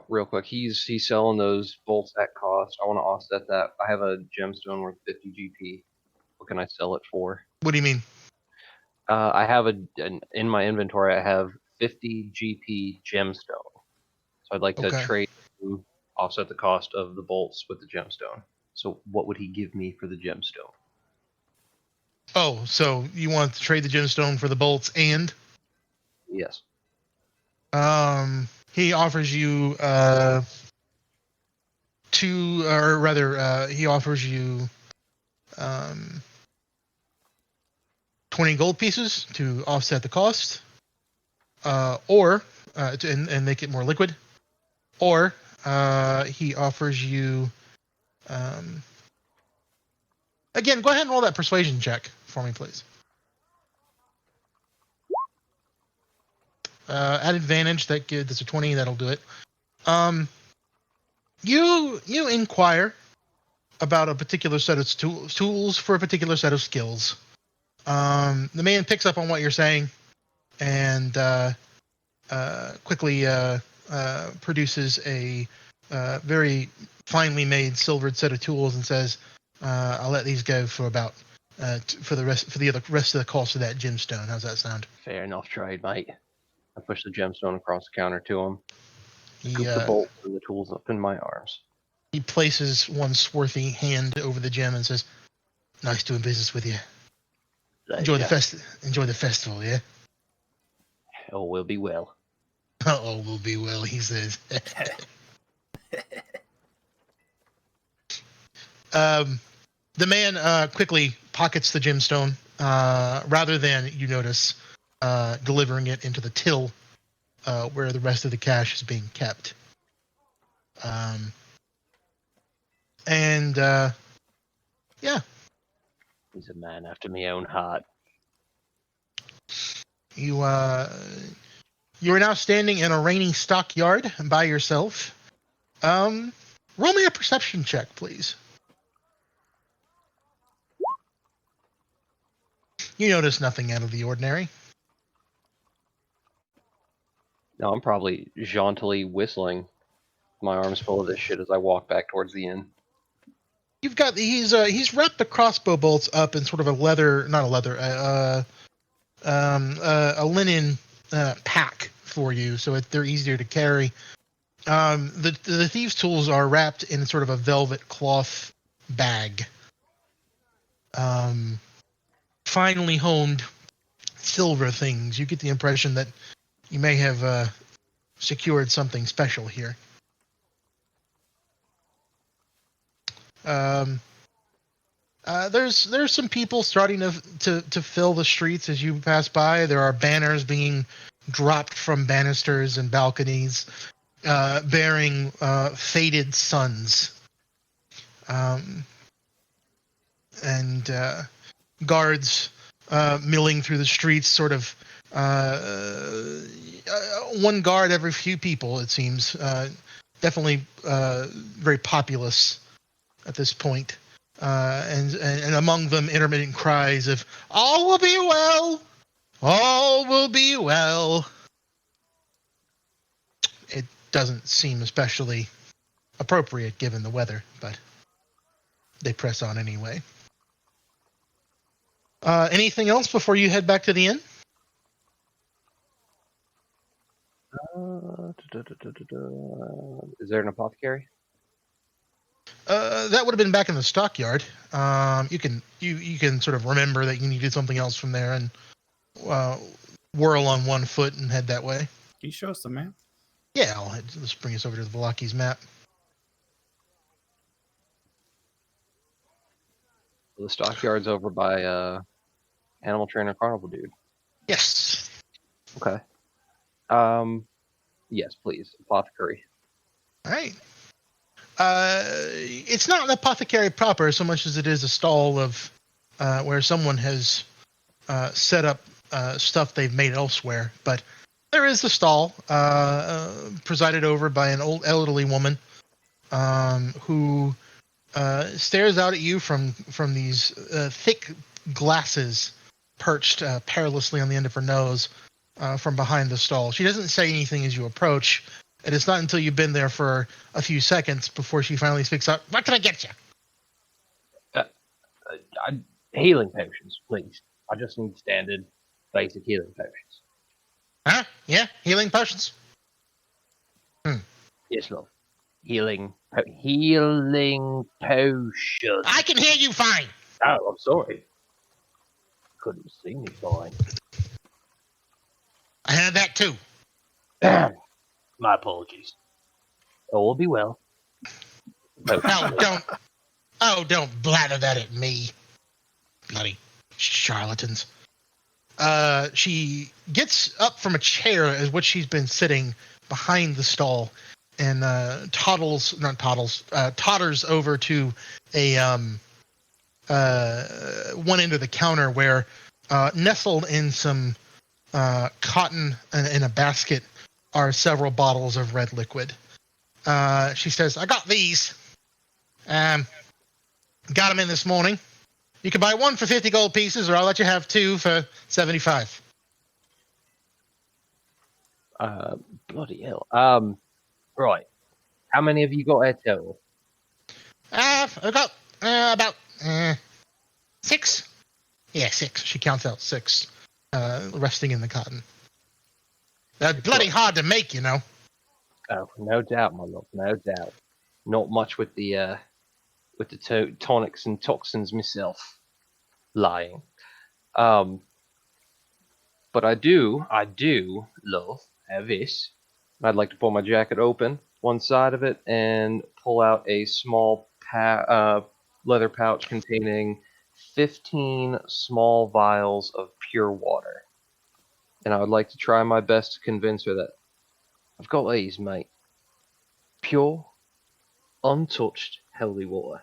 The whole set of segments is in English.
real quick. He's selling those bolts at cost. I want to offset that. I have a gemstone worth 50 GP. What can I sell it for? What do you mean? I have in my inventory. I have 50 GP gemstone. So I'd like to Okay. trade to offset the cost of the bolts with the gemstone. So what would he give me for the gemstone? Oh, so you want to trade the gemstone for the bolts and Yes. he offers you he offers you um 20 gold pieces to offset the cost, or and make it more liquid, or he offers you um again. Go ahead and roll that persuasion check for me, please. At advantage, that's a 20. That'll do it. Um, you inquire about a particular set of tools for a particular set of skills. The man picks up on what you're saying and quickly produces a very finely made silvered set of tools and says, "I'll let these go for about for the rest of the cost of that gemstone." How's that sound? Fair enough trade, mate. I push the gemstone across the counter to him. He Scoop the bolts and the tools up in my arms. he places one swarthy hand over the gem and says, "Nice doing business with you. Enjoy the festival, yeah." Oh, we'll be well. Oh, we'll be well, he says. The man quickly pockets the gemstone, rather than, you notice, delivering it into the till where the rest of the cash is being kept. And yeah, He's a man after my own heart. you are now standing in a rainy stockyard by yourself. Roll me a perception check, please. You notice nothing out of the ordinary. No, I'm probably jauntily whistling, my arms full of this shit as I walk back towards the inn. You've got he's wrapped the crossbow bolts up in sort of a linen pack for you, so they're easier to carry. The thieves' tools are wrapped in sort of a velvet cloth bag. Finely honed silver things. You get the impression that you may have secured something special here. There's some people starting to fill the streets as you pass by. There are banners being dropped from banisters and balconies, bearing faded suns, and guards milling through the streets, sort of one guard every few people, it seems. Definitely very populous at this point. And among them, intermittent cries of, "All will be well! All will be well!" It doesn't seem especially appropriate given the weather, but they press on anyway. Anything else before you head back to the inn? Is there an apothecary? That would have been back in the stockyard. You can sort of remember that you needed something else from there and whirl on one foot and head that way. Can you show us the map? Yeah, let's bring us over to the Valaki's map. The stockyard's over by Animal Trainer Carnival dude. Yes. Okay. Yes, please. Apothecary. All right. It's not an apothecary proper so much as it is a stall of where someone has set up stuff they've made elsewhere. But there is a stall presided over by an old elderly woman who stares out at you from these thick glasses perched perilously on the end of her nose from behind the stall. She doesn't say anything as you approach, And it's not until you've been there for a few seconds before she finally speaks up. What can I get you? Healing potions, please. I just need standard, basic healing potions. Huh? Yeah, healing potions. Yes, love. Healing potions. I can hear you fine. Oh, I'm sorry. Couldn't see me fine. I had that too. My apologies. All will be well. Don't blather that at me. Bloody charlatans. She gets up from a chair as what she's been sitting behind the stall and totters over to a one end of the counter where nestled in some cotton in a basket are several bottles of red liquid. She says, I got these. Got them in this morning. You can buy one for 50 gold pieces, or I'll let you have two for 75. Bloody hell. Right. How many have you got there total? I've got about 6. Yeah, 6. She counts out 6 resting in the cotton. They're bloody hard to make, you know. Oh, no doubt, my love, no doubt. Not much with the tonics and toxins myself. Lying. But I do, love, have this. I'd like to pull my jacket open, one side of it, and pull out a small leather pouch containing 15 small vials of pure water. And I would like to try my best to convince her that I've got these, mate. Pure, untouched, holy water.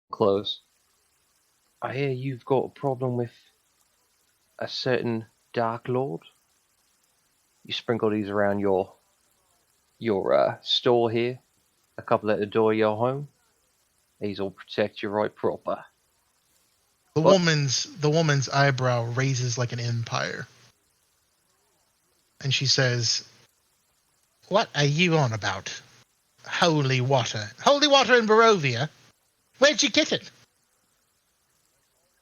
Close. I hear you've got a problem with a certain Dark Lord. You sprinkle these around your store here, a couple at the door of your home. These will protect you right proper. The What? woman's eyebrow raises like an empire. And she says, what are you on about? Holy water. Holy water in Barovia? Where'd you get it?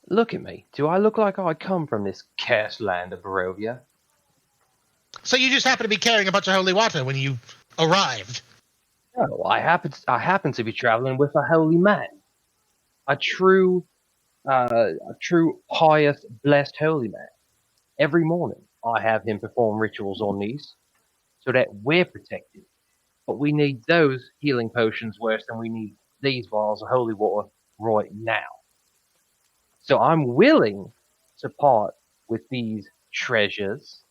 Look at me. Do I look like I come from this cursed land of Barovia? So you just happen to be carrying a bunch of holy water when you arrived. No, I happen to be traveling with a holy man. A true pious, blessed holy man. Every morning I have him perform rituals on these so that we're protected. But we need those healing potions worse than we need these vials of holy water right now. So I'm willing to part with these treasures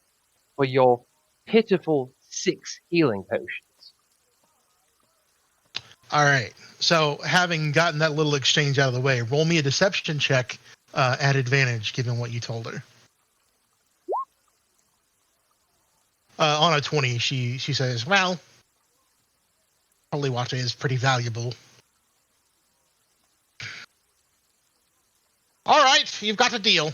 for your pitiful 6 healing potions. All right. So having gotten that little exchange out of the way, roll me a deception check at advantage given what you told her. On a 20, she says, well, holy water is pretty valuable. All right, you've got a deal.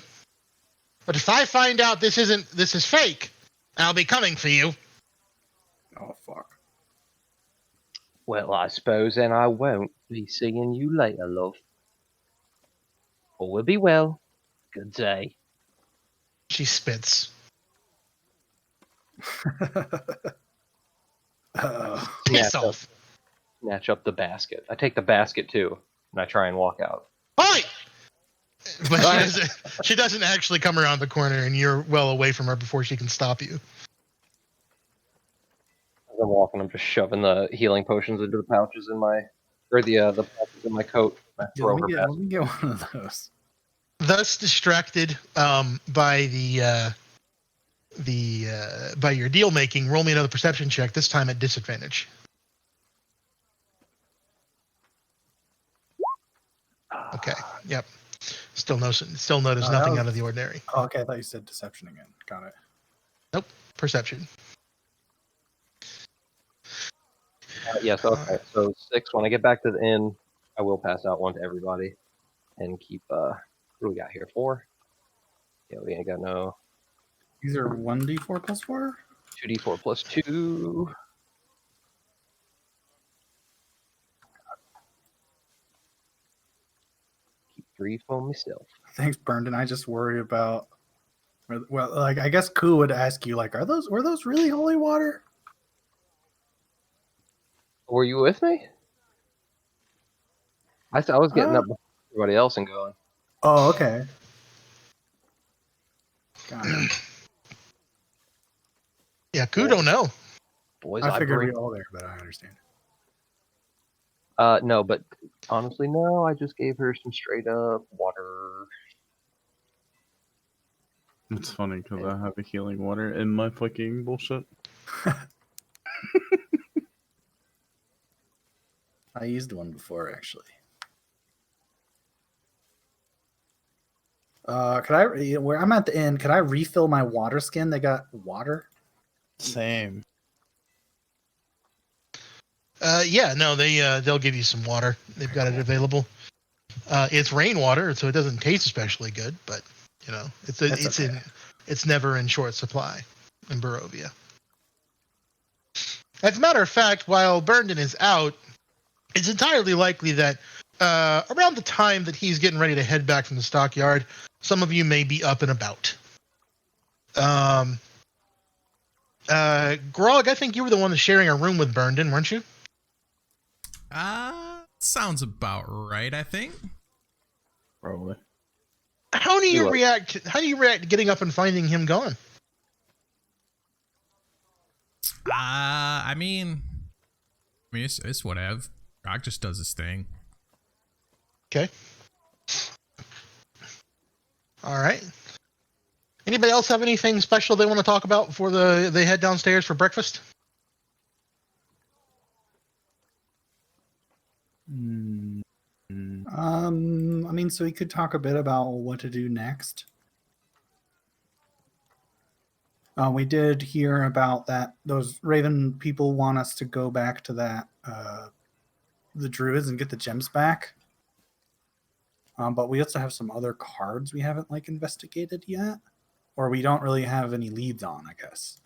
But if I find out this is fake, I'll be coming for you. Oh, fuck. Well, I suppose then I won't be seeing you later, love. All will be well. Good day. She spits. Piss off. Snatch up the basket. I take the basket too, and I try and walk out. Oi! But she doesn't actually come around the corner, and you're well away from her before she can stop you. As I'm walking, I'm just shoving the healing potions into the pouches in my, the pouches in my coat. I Yeah, throw let her me get one of those. Thus distracted by by your deal making, roll me another perception check. This time at disadvantage. Okay. Yep. Still notice nothing out of the ordinary. Oh, okay, I thought you said deception again. Got it. Nope. Perception. Yes, okay. So 6. When I get back to the inn, I will pass out one to everybody and keep. What do we got here? 4. Yeah, we ain't got no. These are 1d4 plus 4. 2d4 plus 2. Keep 3 for myself. Thanks, Brendan. I just worry about. Well, like I guess Koo would ask you, like, were those really holy water? Were you with me? I was getting up before everybody else and going. Oh, okay. Got it. Yeah, Koo don't know. Boys, I figured bring... we all there, but I understand. No, but honestly, no. I just gave her some straight up water. It's funny because I have a healing water in my fucking bullshit. I used one before, actually. Could I? Where I'm at the end, could I refill my water skin? They got water. Same. Yeah, no, they'll give you some water. They've got it available. It's rainwater, so it doesn't taste especially good, but you know, it's never in short supply in Barovia. As a matter of fact, while Burnton is out, it's entirely likely that around the time that he's getting ready to head back from the stockyard, some of you may be up and about. Grog, I think you were the one that's sharing a room with Burnton, weren't you? Sounds about right, I think. Probably. How do you react? How do you react to getting up and finding him gone? I mean, it's whatever. Rock just does his thing. Okay. All right. Anybody else have anything special they want to talk about before they head downstairs for breakfast? I mean, so we could talk a bit about what to do next. We did hear about that. Those Raven people want us to go back to that, the Druids, and get the gems back. But we also have some other cards we haven't investigated yet, or we don't really have any leads on, I guess.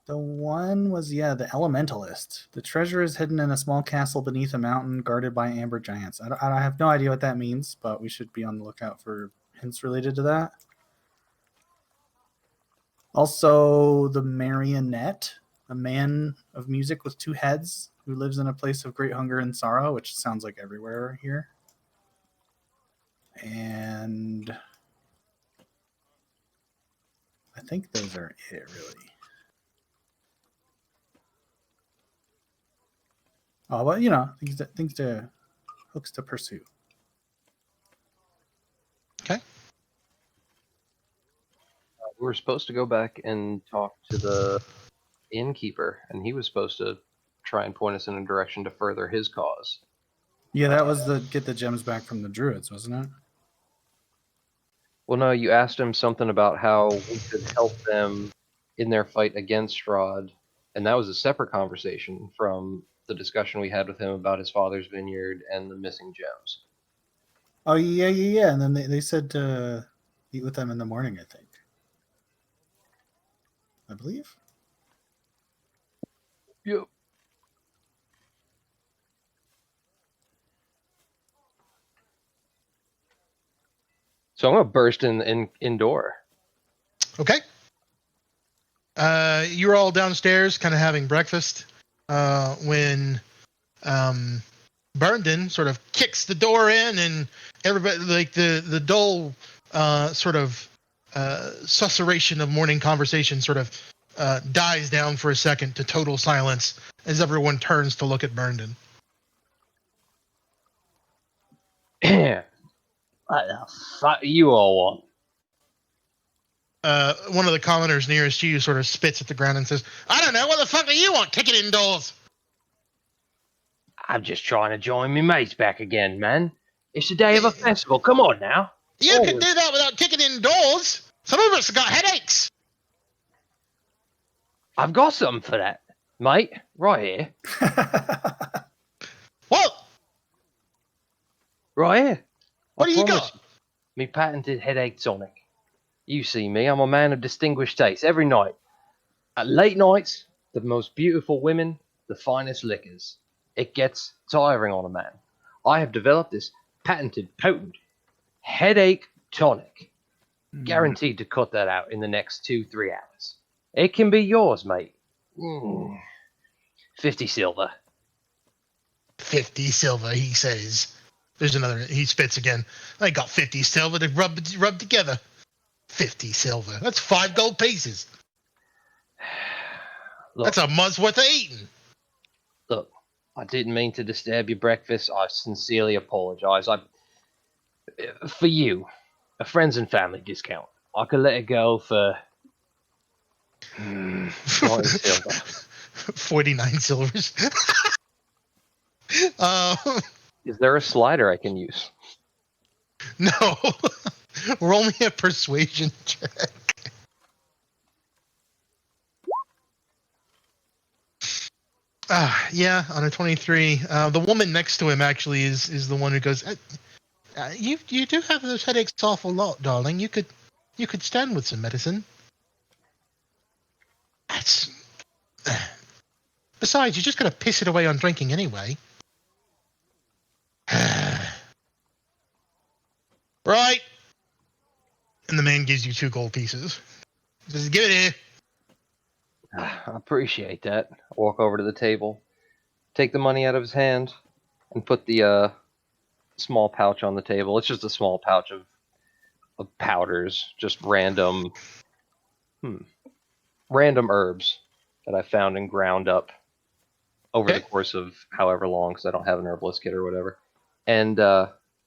The one was, the Elementalist. The treasure is hidden in a small castle beneath a mountain guarded by amber giants. I have no idea what that means, but we should be on the lookout for hints related to that. Also, the Marionette, a man of music with 2 heads who lives in a place of great hunger and sorrow, which sounds like everywhere here. And I think those are it, really. Oh, well, hooks to pursue. Okay. We were supposed to go back and talk to the innkeeper, and he was supposed to try and point us in a direction to further his cause. Yeah, that was get the gems back from the Druids, wasn't it? Well, no, you asked him something about how we could help them in their fight against Strahd, and that was a separate conversation from the discussion we had with him about his father's vineyard and the missing gems. Oh, yeah. And then they said to meet with them in the morning, I think. I believe. Yep. So I'm going to burst indoor. Okay. You're all downstairs kind of having breakfast when Burnden sort of kicks the door in, and everybody, like the dull sort of susurration of morning conversation sort of dies down for a second to total silence as everyone turns to look at Burnden. What the fuck you all want? One of the commoners nearest you sort of spits at the ground and says, "I don't know, what the fuck do you want? Kick it indoors." I'm just trying to join me mates back again, man. It's the day of a festival. Come on now. You can do that without kicking indoors. Some of us have got headaches. I've got something for that, mate. Right here. What? Right here. What do you got? Me patented headache tonic. You see me, I'm a man of distinguished taste. Every night, at late nights, the most beautiful women, the finest liquors. It gets tiring on a man. I have developed this patented, potent headache tonic, guaranteed to cut that out in the next 2-3 hours. It can be yours, mate. 50 silver. 50 silver, he says. There's another. He spits again. I got 50 silver to rub together. 50 silver. That's 5 gold pieces. Look, That's a month's worth of eating. look, I didn't mean to disturb your breakfast. I sincerely apologize. For you, a friends and family discount. I could let it go for 20 silver. 49 silvers. Is there a slider I can use? No. We're only a persuasion check. Yeah, on a 23. The woman next to him actually is the one who goes, you do have those headaches awful lot, darling. You could stand with some medicine. That's... Besides, you're just going to piss it away on drinking anyway. Right. And the man gives you 2 gold pieces. He says, give it here. I appreciate that. I walk over to the table, take the money out of his hand, and put the small pouch on the table. It's just a small pouch of powders, just random herbs that I found and ground up over the course of however long, because I don't have an herbalist kit or whatever. And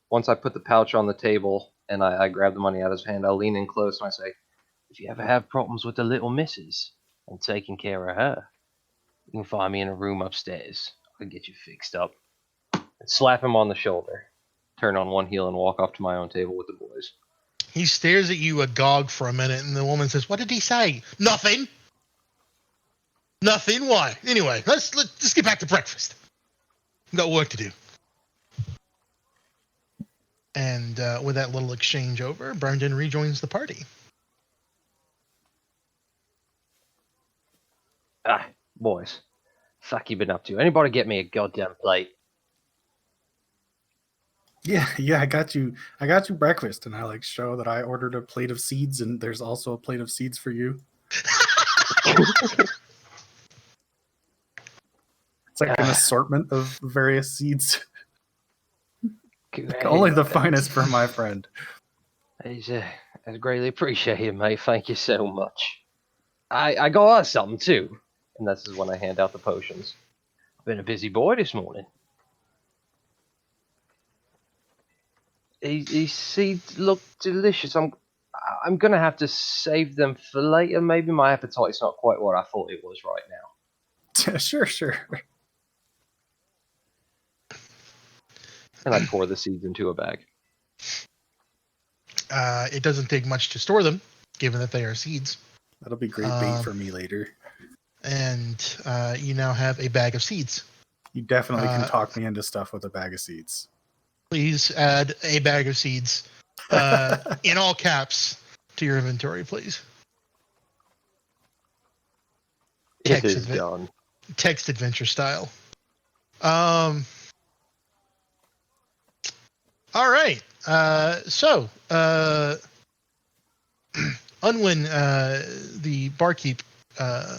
once I put the pouch on the table and I grab the money out of his hand, I lean in close and I say, if you ever have problems with the little missus and taking care of her, you can find me in a room upstairs. I'll get you fixed up. And slap him on the shoulder, turn on one heel and walk off to my own table with the boys. He stares at you agog for a minute, and the woman says, what did he say? Nothing. Nothing? Why? Anyway, let's get back to breakfast. We've got work to do. And with that little exchange over, Brendan rejoins the party. Boys, fuck you been up to? Anybody get me a goddamn plate? Yeah, I got you breakfast, and I like show that I ordered a plate of seeds, and there's also a plate of seeds for you. It's like an assortment of various seeds. Only the finest for my friend. That's greatly appreciated, mate. Thank you so much. I got us something too, and this is when I hand out the potions. I've been a busy boy this morning. These seeds look delicious. I'm gonna have to save them for later. Maybe my appetite's not quite what I thought it was right now. Sure. And I pour the seeds into a bag. It doesn't take much to store them, given that they are seeds. That'll be great bait for me later. And you now have a bag of seeds. You definitely can talk me into stuff with a bag of seeds. Please add a bag of seeds in all caps to your inventory, please. It is done. Text adventure style. All right. So, Unwin, the barkeep,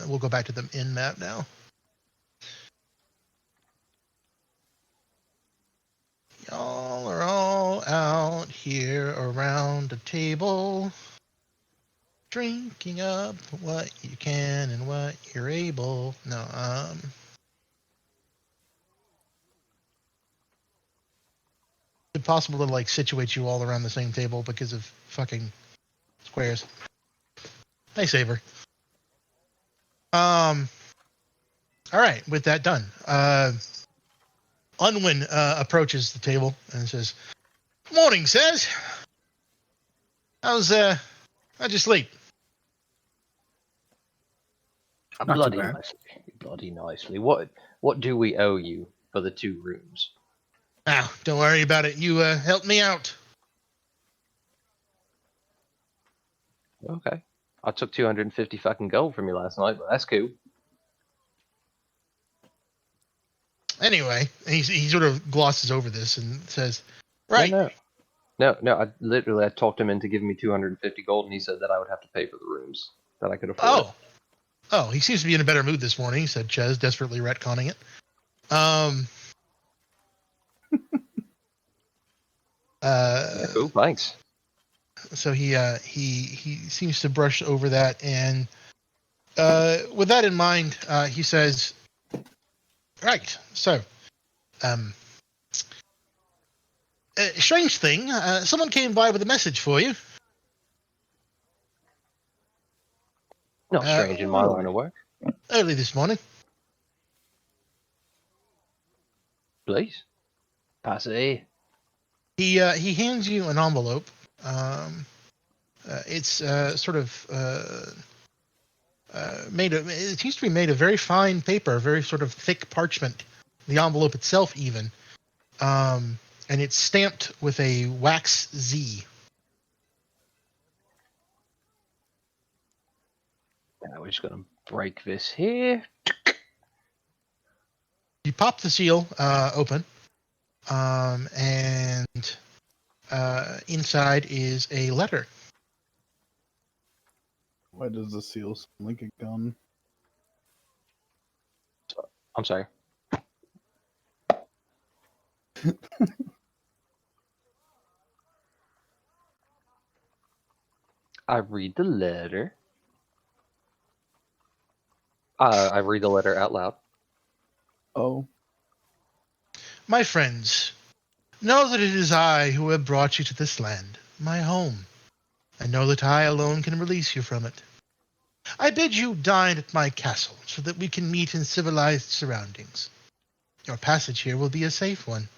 we'll go back to the inn map now. Y'all are all out here around the table, drinking up what you can and what you're able. No, it's impossible to like situate you all around the same table because of fucking squares. Hey, Saber. All right, with that done, Unwin approaches the table and says, "Morning, says. How'd you sleep?" Bloody nicely. What do we owe you for the 2 rooms? Now, don't worry about it. You helped me out. Okay. I took 250 fucking gold from you last night, but that's cool. Anyway, he sort of glosses over this and says, "Right, No. I talked him into giving me 250 gold, and he said that I would have to pay for the rooms, that I could afford. Oh, he seems to be in a better mood this morning," said Ches, desperately retconning it. Yeah, cool, thanks. So he seems to brush over that, and with that in mind, he says, "Right, so, strange thing, someone came by with a message for you. Not strange in my line of work. Early this morning. Please, pass it He hands you an envelope. It's sort of it seems to be made of very fine paper, very sort of thick parchment. The envelope itself, even, and it's stamped with a wax Z. Now we're just gonna break this here. You pop the seal open, and inside is a letter. Why does the seal sound like a gun? I'm sorry. I read the letter. I read the letter out loud. Oh, My friends, know that it is I who have brought you to this land, my home, and know that I alone can release you from it. I bid you dine at my castle so that we can meet in civilized surroundings. Your passage here will be a safe one.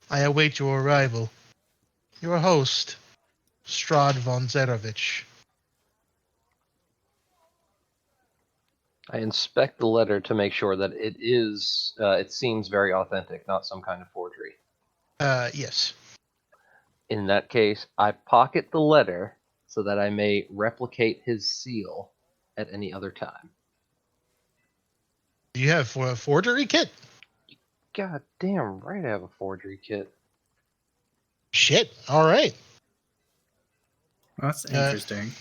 I await your arrival. Your host, Strahd von Zerovich." I inspect the letter to make sure that it is. It seems very authentic, not some kind of forgery. Yes. In that case, I pocket the letter so that I may replicate his seal at any other time. Do you have a forgery kit? God damn right I have a forgery kit. Shit. All right. That's interesting.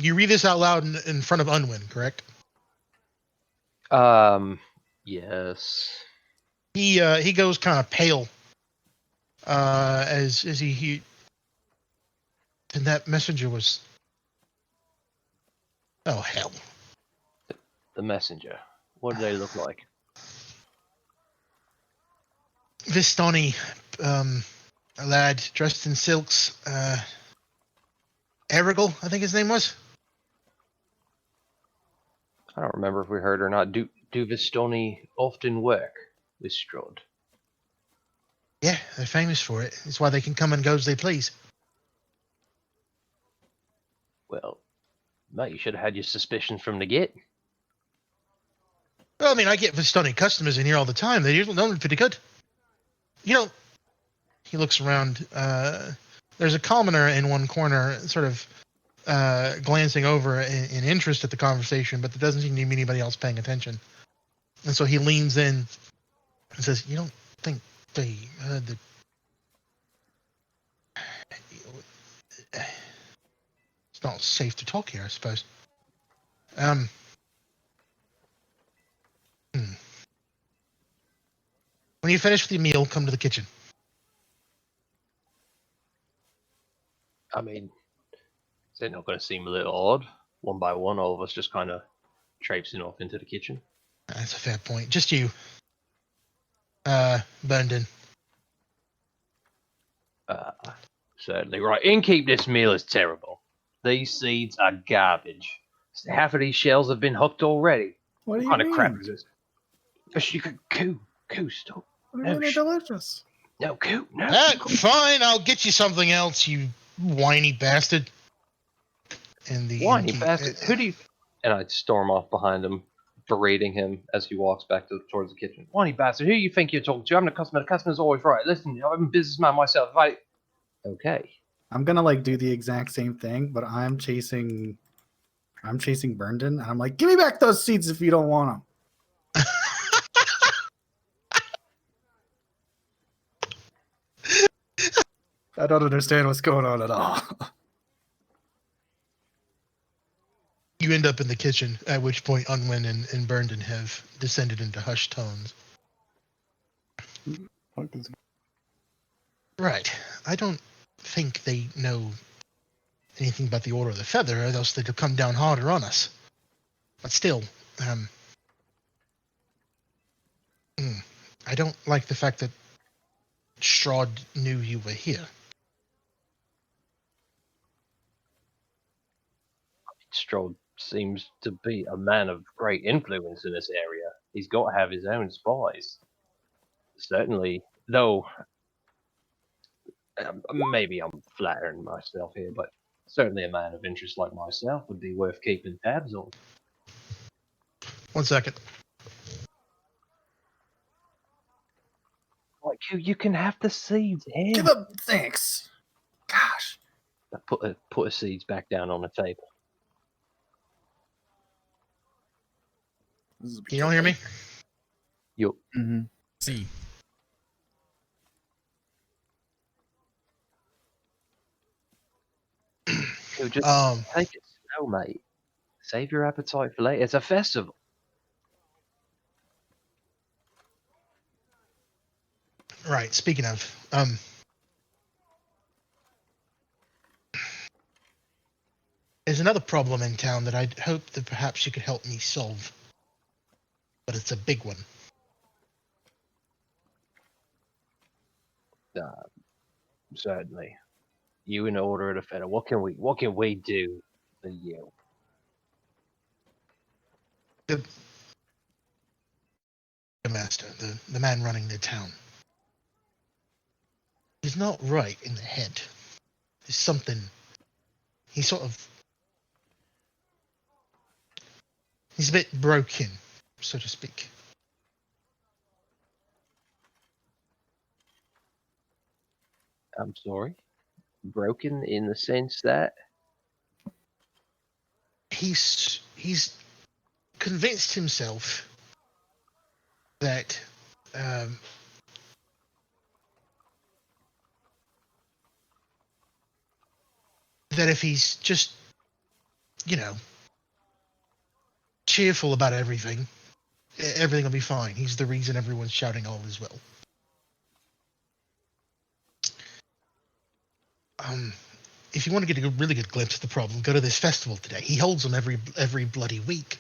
You read this out loud in front of Unwin, correct? Yes. He goes kind of pale as he and that messenger was. Oh hell. The messenger. What do they look like? Vistani, a lad dressed in silks. Erigal, I think his name was. I don't remember if we heard or not. Do Vistoni often work with Strahd? Yeah, they're famous for it. It's why they can come and go as they please. Well, mate, you should have had your suspicions from the get. Well, I mean, I get Vistani customers in here all the time. They're usually known pretty good. You know, he looks around. There's a commoner in one corner, sort of glancing over in interest at the conversation, but there doesn't seem to be anybody else paying attention. And so he leans in and says, "You don't think they heard the... It's not safe to talk here, I suppose. When you finish with your meal, come to the kitchen." I mean, is it not going to seem a little odd? One by one, all of us just kind of traipsing off into the kitchen. That's a fair point. Just you, Burnden. Certainly right. Innkeep, this meal is terrible. These seeds are garbage. Half of these shells have been hooked already. What do you What kind mean? of crap is this? You could coo, stop. What do you mean they're delicious? No, coo, no. Fine, I'll get you something else, you whiny bastard. And the Whiny innkeep, bastard. Who do you... And I'd storm off behind him, berating him as he walks back towards the kitchen. Whiny bastard, who you think you're talking to? I'm the customer. The customer's always right. Listen, I'm a businessman myself. Okay. I'm gonna like do the exact same thing, but I'm chasing Burndon, and I'm like, give me back those seeds if you don't want them. I don't understand what's going on at all. You end up in the kitchen, at which point Unwin and Burndon have descended into hushed tones. Fuck is- Right. I don't think they know anything about the Order of the Feather, or else they'd have come down harder on us. But still, I don't like the fact that Strahd knew you were here. Strahd seems to be a man of great influence in this area. He's got to have his own spies. Certainly, though, maybe I'm flattering myself here, but certainly a man of interest like myself would be worth keeping tabs on. 1 second. Like, you can have the seeds here. Give up, thanks. Gosh. Put the seeds back down on the table. You don't hear me? You See. just take it slow, mate. Save your appetite for later. It's a festival. Right. Speaking of, there's another problem in town that I'd hope that perhaps you could help me solve. But it's a big one. Certainly. You in Order of the Feather. What can we do for you? The master, the man running the town. He's not right in the head. There's something. He's a bit broken, so to speak. I'm sorry. Broken in the sense that He's convinced himself that that if he's just, cheerful about everything will be fine. He's the reason everyone's shouting all is well. If you want to get a really good glimpse of the problem, go to this festival today. He holds them every bloody week.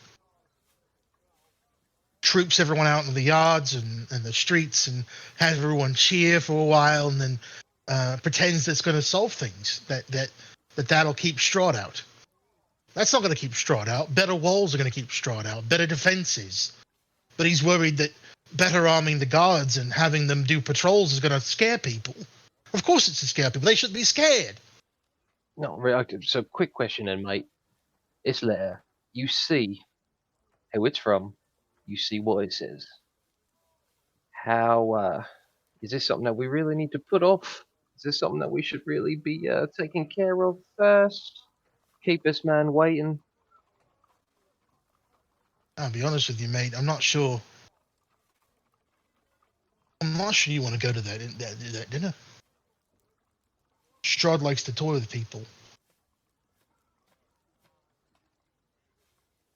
Troops everyone out in the yards and the streets and has everyone cheer for a while, and then pretends that's going to solve things. That'll keep Strahd out. That's not going to keep Strahd out. Better walls are going to keep Strahd out. Better defenses. But he's worried that better arming the guards and having them do patrols is going to scare people. Of course it's to scare people. They should be scared. no. So, quick question, then, mate. This letter, you see who it's from. You see what it says. How is this something that we really need to put off? Is this something that we should really be taking care of first? Keep this man waiting. I'll be honest with you, mate. I'm not sure you want to go to that dinner. Strahd likes to toy with people.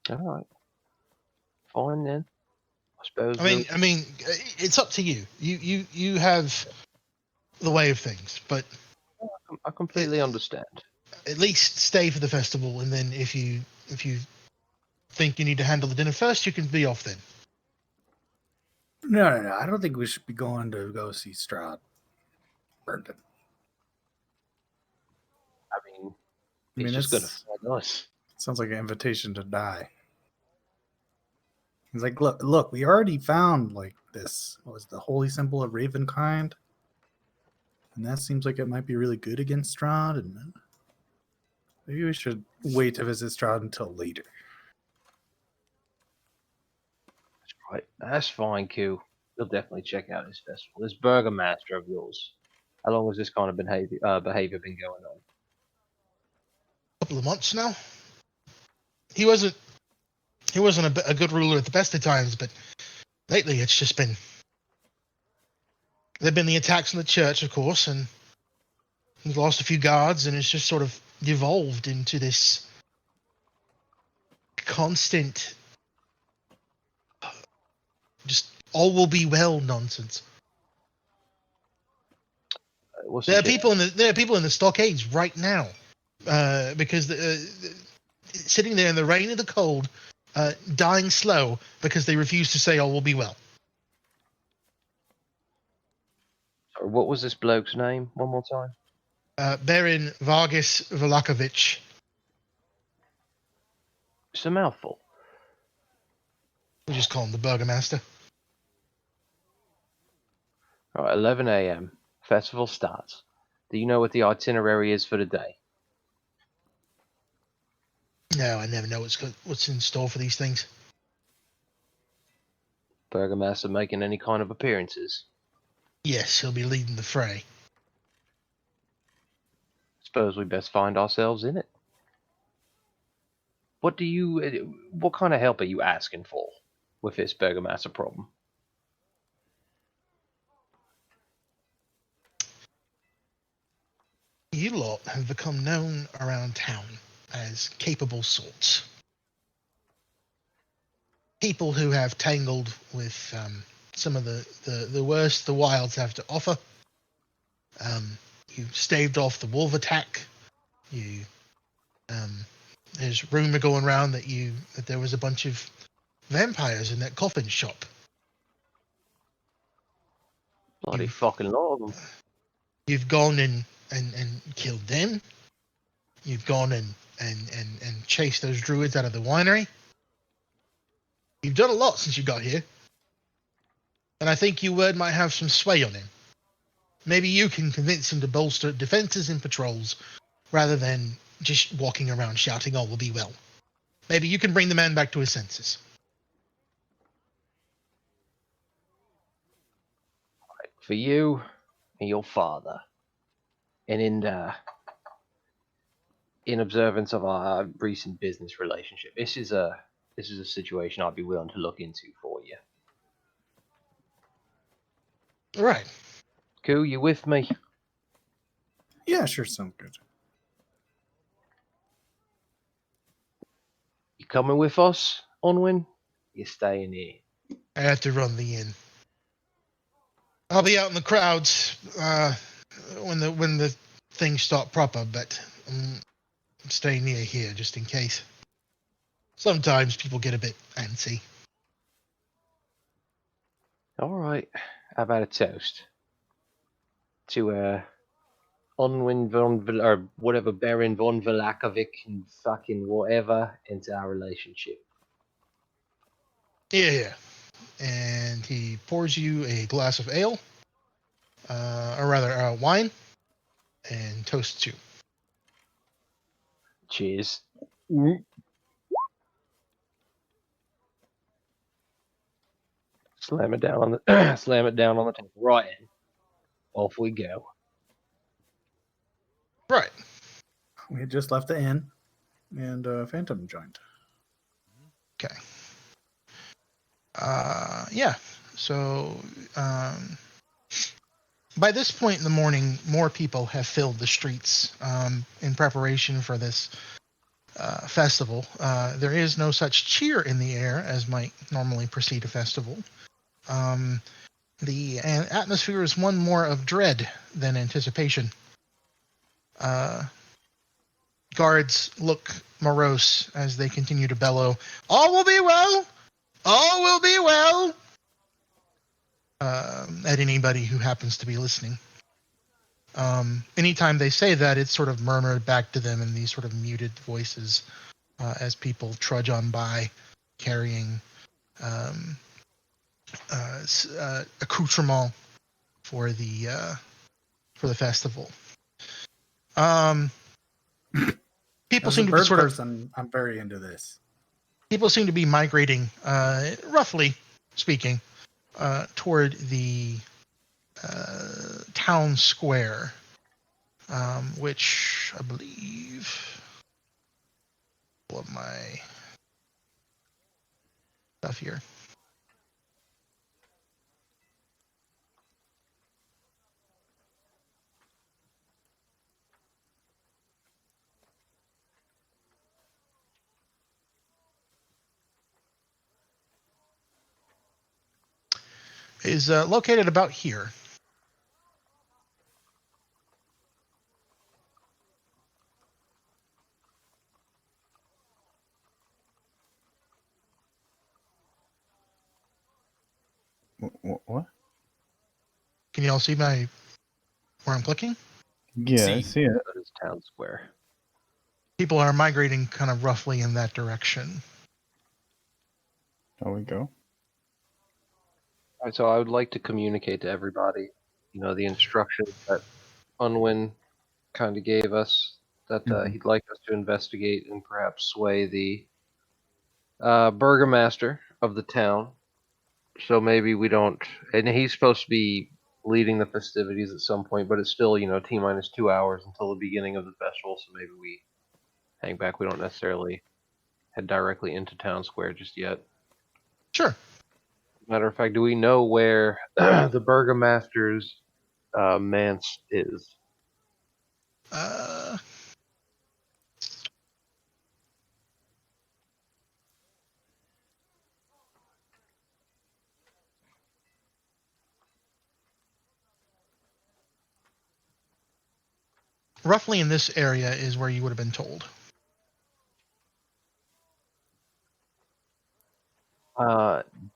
All right. Fine then. I suppose. I mean, it's up to you. You have the way of things, but I completely understand. at least stay for the festival, and then if you think you need to handle the dinner first, you can be off then. No. I don't think we should be going to go see Strahd. Burndon. He's just gonna find us. Sounds like an invitation to die. He's like, look, we already found like this. What was the holy symbol of Ravenkind? And that seems like it might be really good against Strahd, and maybe we should wait to visit Strahd until later. Right, that's fine, Q. We'll definitely check out this festival. This burgomaster of yours. How long has this kind of behavior been going on? Couple of months now. He wasn't a good ruler at the best of times, but lately it's just been there've been the attacks on the church, of course, and he's lost a few guards, and it's just sort of devolved into this constant, just all will be well nonsense. What's There the are people in the stockades right now, because sitting there in the rain and the cold, dying slow because they refuse to say all will be well. Sorry, what was this bloke's name? One more time. Baron Vargas Velakovic. It's a mouthful. We just call him the Burgomaster. All right, 11 a.m. Festival starts. Do you know what the itinerary is for the day? No, I never know what's in store for these things. Burgomaster making any kind of appearances? Yes, he'll be leading the fray. Suppose we best find ourselves in it. What kind of help are you asking for with this Burgomaster problem? You lot have become known around town as capable sorts. People who have tangled with some of the worst the wilds have to offer. You staved off the wolf attack. You there's rumor going around that there was a bunch of vampires in that coffin shop. Bloody fucking lot of them. You've gone and killed them. You've gone and chased those druids out of the winery. You've done a lot since you got here. And I think your word might have some sway on him. Maybe you can convince him to bolster defenses and patrols rather than just walking around shouting, all will be well. Maybe you can bring the man back to his senses. Right, for you and your father, and in observance of our recent business relationship, this is a situation I'd be willing to look into for you. All right. Cool, you with me? Yeah, sure, sounds good. You coming with us, Onwin? You staying here? I have to run the inn. I'll be out in the crowds when the things start proper, but I'm staying near here just in case. Sometimes people get a bit antsy. All right. How about a toast to Onwin or whatever Baron von Vlakovic and fucking whatever into our relationship. Yeah. And he pours you a glass of ale, or rather wine, and toasts you. Cheers. Slam it down on the slam it down on the table. Right in. Off we go. Right. We had just left the inn, and Phantom joined. Okay. Yeah. So, by this point in the morning, more people have filled the streets in preparation for this festival. There is no such cheer in the air as might normally precede a festival. The atmosphere is one more of dread than anticipation. Guards look morose as they continue to bellow, "All will be well! All will be well!" At anybody who happens to be listening. Anytime they say that, it's sort of murmured back to them in these sort of muted voices as people trudge on by carrying accoutrement for the festival. People As seem a to be bird sort of person, I'm very into this. people seem to be migrating roughly speaking, toward the town square, which I believe all of my stuff here. Is located about here. What? Can you all see where I'm clicking? Yeah, I see it. That is town square. People are migrating kind of roughly in that direction. There we go. All right, so I would like to communicate to everybody, the instructions that Unwin kind of gave us, that Mhm. he'd like us to investigate and perhaps sway the burgomaster of the town. So maybe we don't. And he's supposed to be leading the festivities at some point, but it's still, T minus 2 hours until the beginning of the festival. So maybe we hang back. We don't necessarily head directly into town square just yet. Sure. Matter of fact, do we know where the burgomaster's manse is? Roughly in this area is where you would have been told.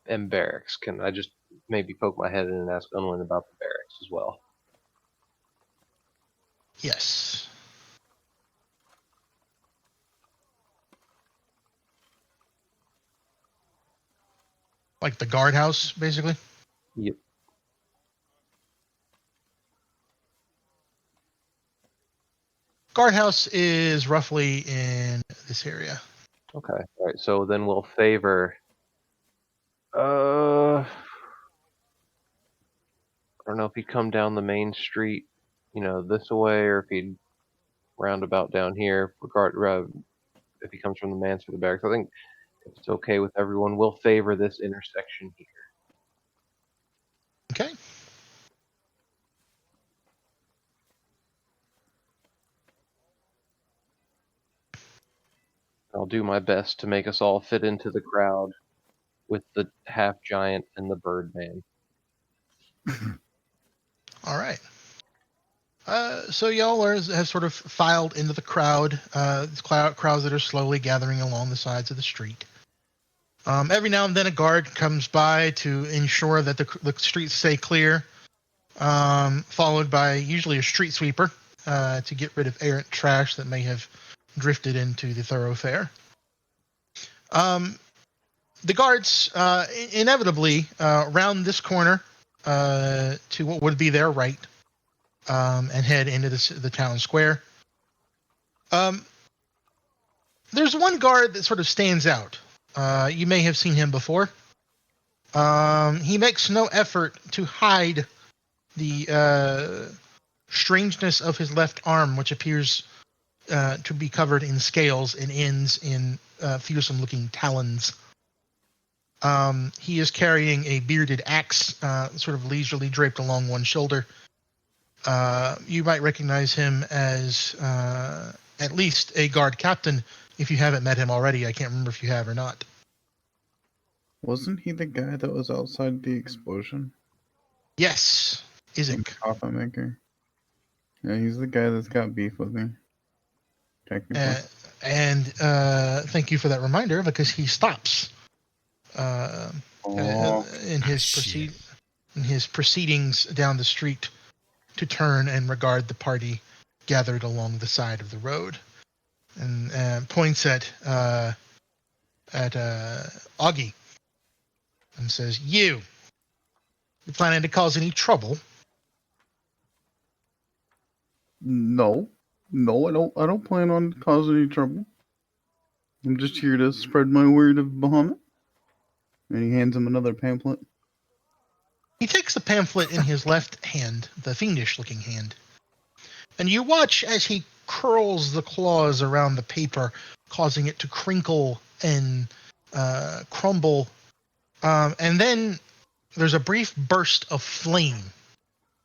And barracks. Can I just maybe poke my head in and ask Unwin about the barracks as well? Yes. Like the guardhouse, basically? Yep. Guardhouse is roughly in this area. Okay. All right. So then we'll favor. I don't know if he'd come down the main street, this way, or if he'd roundabout down here. If he comes from the manse or the barracks, I think if it's okay with everyone, we'll favor this intersection here. Okay. I'll do my best to make us all fit into the crowd with the half giant and the Birdman. All right. So y'all have sort of filed into the crowd, crowds that are slowly gathering along the sides of the street. Every now and then a guard comes by to ensure that the streets stay clear, followed by usually a street sweeper to get rid of errant trash that may have drifted into the thoroughfare. The guards inevitably round this corner to what would be their right and head into the town square. There's one guard that sort of stands out. You may have seen him before. He makes no effort to hide the strangeness of his left arm, which appears to be covered in scales and ends in fearsome-looking talons. He is carrying a bearded axe, sort of leisurely draped along one shoulder. You might recognize him as at least a guard captain if you haven't met him already. I can't remember if you have or not. Wasn't he the guy that was outside the explosion? Yes, Isaac. Coffee maker. Yeah, he's the guy that's got beef with me. Technically. And thank you for that reminder, because he stops in his proceedings down the street to turn and regard the party gathered along the side of the road, and points at Augie and says, "You planning to cause any trouble?" No, I don't plan on causing any trouble. I'm just here to spread my word of Bahamut. And he hands him another pamphlet. He takes the pamphlet in his left hand, the fiendish-looking hand, and you watch as he curls the claws around the paper, causing it to crinkle and crumble. And then there's a brief burst of flame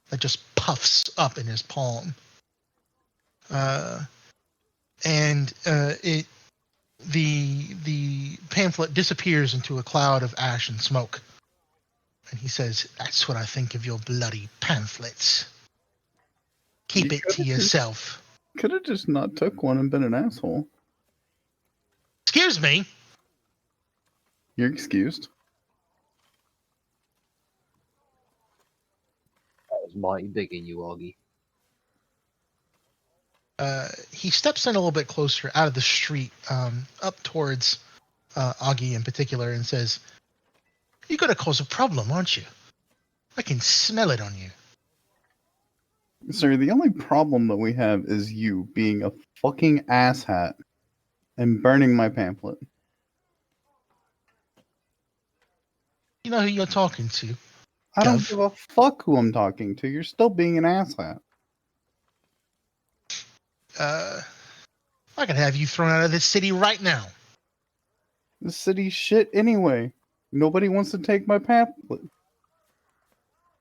that just puffs up in his palm. The pamphlet disappears into a cloud of ash and smoke. And he says, "That's what I think of your bloody pamphlets. Keep it to yourself." Could have just not took one and been an asshole. Excuse me. You're excused. That was mighty big of you, Augie. He steps in a little bit closer out of the street, up towards Augie in particular, and says, "You're going to cause a problem, aren't you? I can smell it on you." Sir, the only problem that we have is you being a fucking asshat and burning my pamphlet. You know who you're talking to. I don't Gov. give a fuck who I'm talking to. You're still being an asshat. I could have you thrown out of this city right now. This city's shit anyway. Nobody wants to take my pamphlet.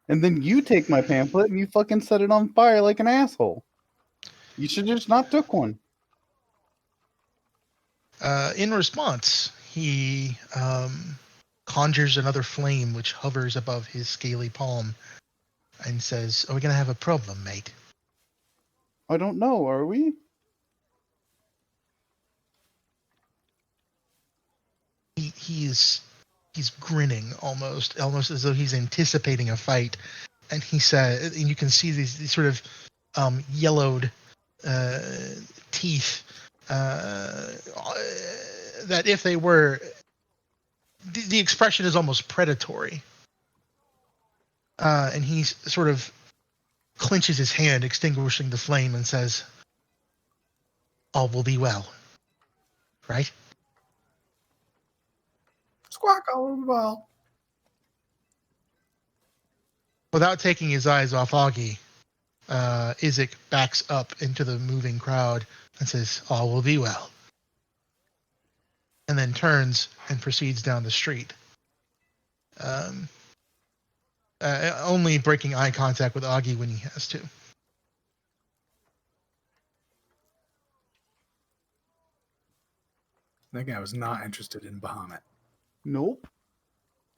And then you take my pamphlet and you fucking set it on fire like an asshole. You should just not took one. In response, he conjures another flame which hovers above his scaly palm and says, "Are we going to have a problem, mate?" I don't know, are we? He's grinning almost as though he's anticipating a fight, and he said, and you can see these sort of yellowed teeth that if they were, the expression is almost predatory, and he sort of clenches his hand, extinguishing the flame, and says, "All will be well, right?" Squawk all well. Without taking his eyes off Augie, Izek backs up into the moving crowd and says, "All will be well," and then turns and proceeds down the street, only breaking eye contact with Augie when he has to. That guy was not interested in Bahamut. Nope.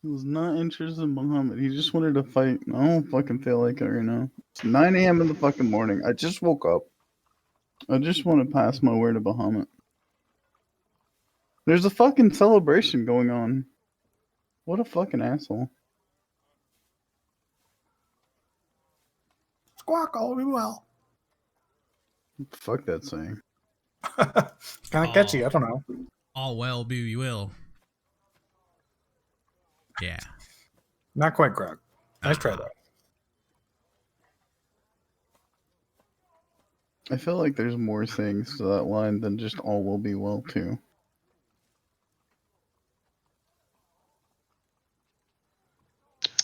He was not interested in Muhammad. He just wanted to fight. I don't fucking feel like it right now. It's 9 a.m. in the fucking morning. I just woke up. I just want to pass my way to Bahamut. There's a fucking celebration going on. What a fucking asshole. Squawk all well. Fuck that saying. It's kind of catchy. I don't know. All well be will. Yeah. Not quite, Grog. Nice try, though. I feel like there's more things to that line than just all will be well, too.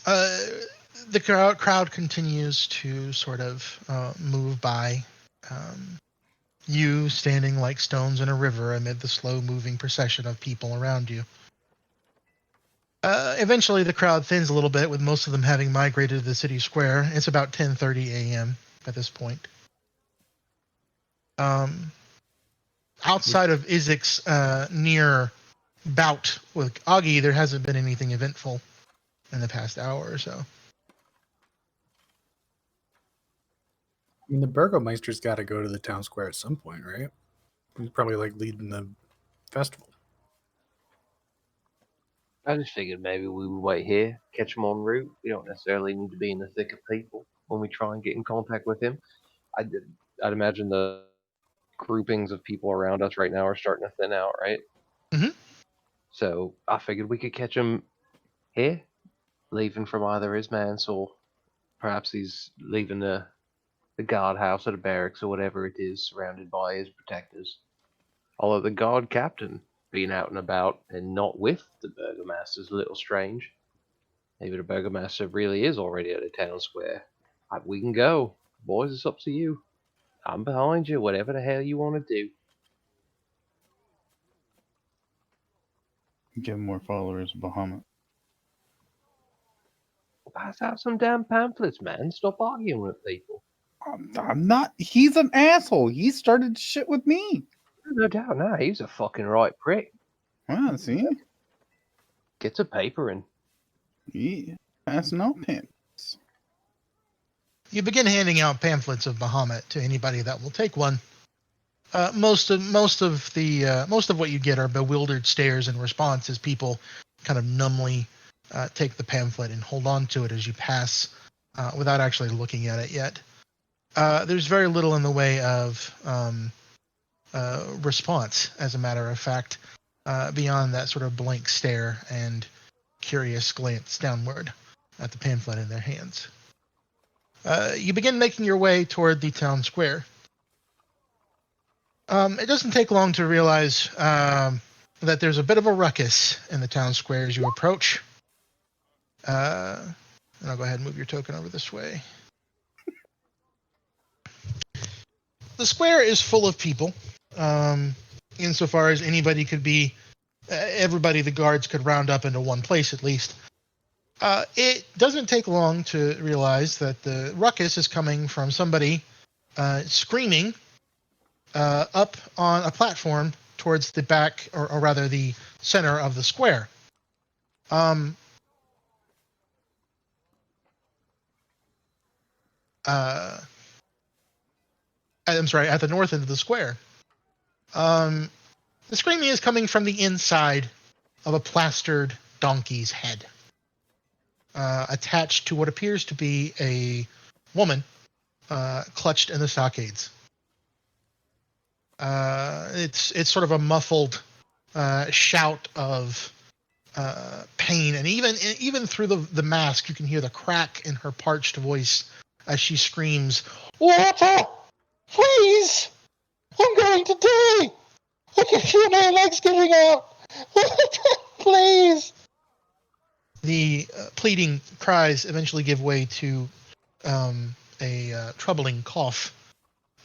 The crowd continues to sort of move by. You standing like stones in a river amid the slow-moving procession of people around you. Eventually, the crowd thins a little bit, with most of them having migrated to the city square. It's about 10:30 a.m. at this point. Outside of Izek's near bout with Augie, there hasn't been anything eventful in the past hour or so. I mean, the Burgomeister's got to go to the town square at some point, right? He's probably like leading the festival. I just figured maybe we would wait here, catch him en route. We don't necessarily need to be in the thick of people when we try and get in contact with him. I'd imagine the groupings of people around us right now are starting to thin out, right? Mhm. So I figured we could catch him here, leaving from either his manse or perhaps he's leaving the guardhouse or the barracks or whatever it is, surrounded by his protectors. Although the guard captain been out and about and not with the Burgomaster's a little strange. Maybe the Burgomaster really is already at the town square. We can go. Boys, it's up to you. I'm behind you, whatever the hell you want to do. Get more followers, Bahamut. Pass out some damn pamphlets, man. Stop arguing with people. I'm not. He's an asshole. He started shit with me. No doubt, no, he's a fucking right prick. Ah, see? Get to papering. He passing out pimps. You begin handing out pamphlets of Bahamut to anybody that will take one. Most of what you get are bewildered stares in response as people kind of numbly take the pamphlet and hold on to it as you pass without actually looking at it yet. There's very little in the way of response, as a matter of fact, beyond that sort of blank stare and curious glance downward at the pamphlet in their hands. You begin making your way toward the town square. It doesn't take long to realize that there's a bit of a ruckus in the town square as you approach. And I'll go ahead and move your token over this way. The square is full of people, insofar as anybody could be, everybody the guards could round up into one place at least. It doesn't take long to realize that the ruckus is coming from somebody screaming up on a platform towards the back, or rather the center of the square. I'm sorry, at the north end of the square. The screaming is coming from the inside of a plastered donkey's head, attached to what appears to be a woman clutched in the stockades. It's sort of a muffled shout of pain, and even through the mask, you can hear the crack in her parched voice as she screams, "Water! Please! I'm going to die! I can feel my legs giving out! Please!" The pleading cries eventually give way to a troubling cough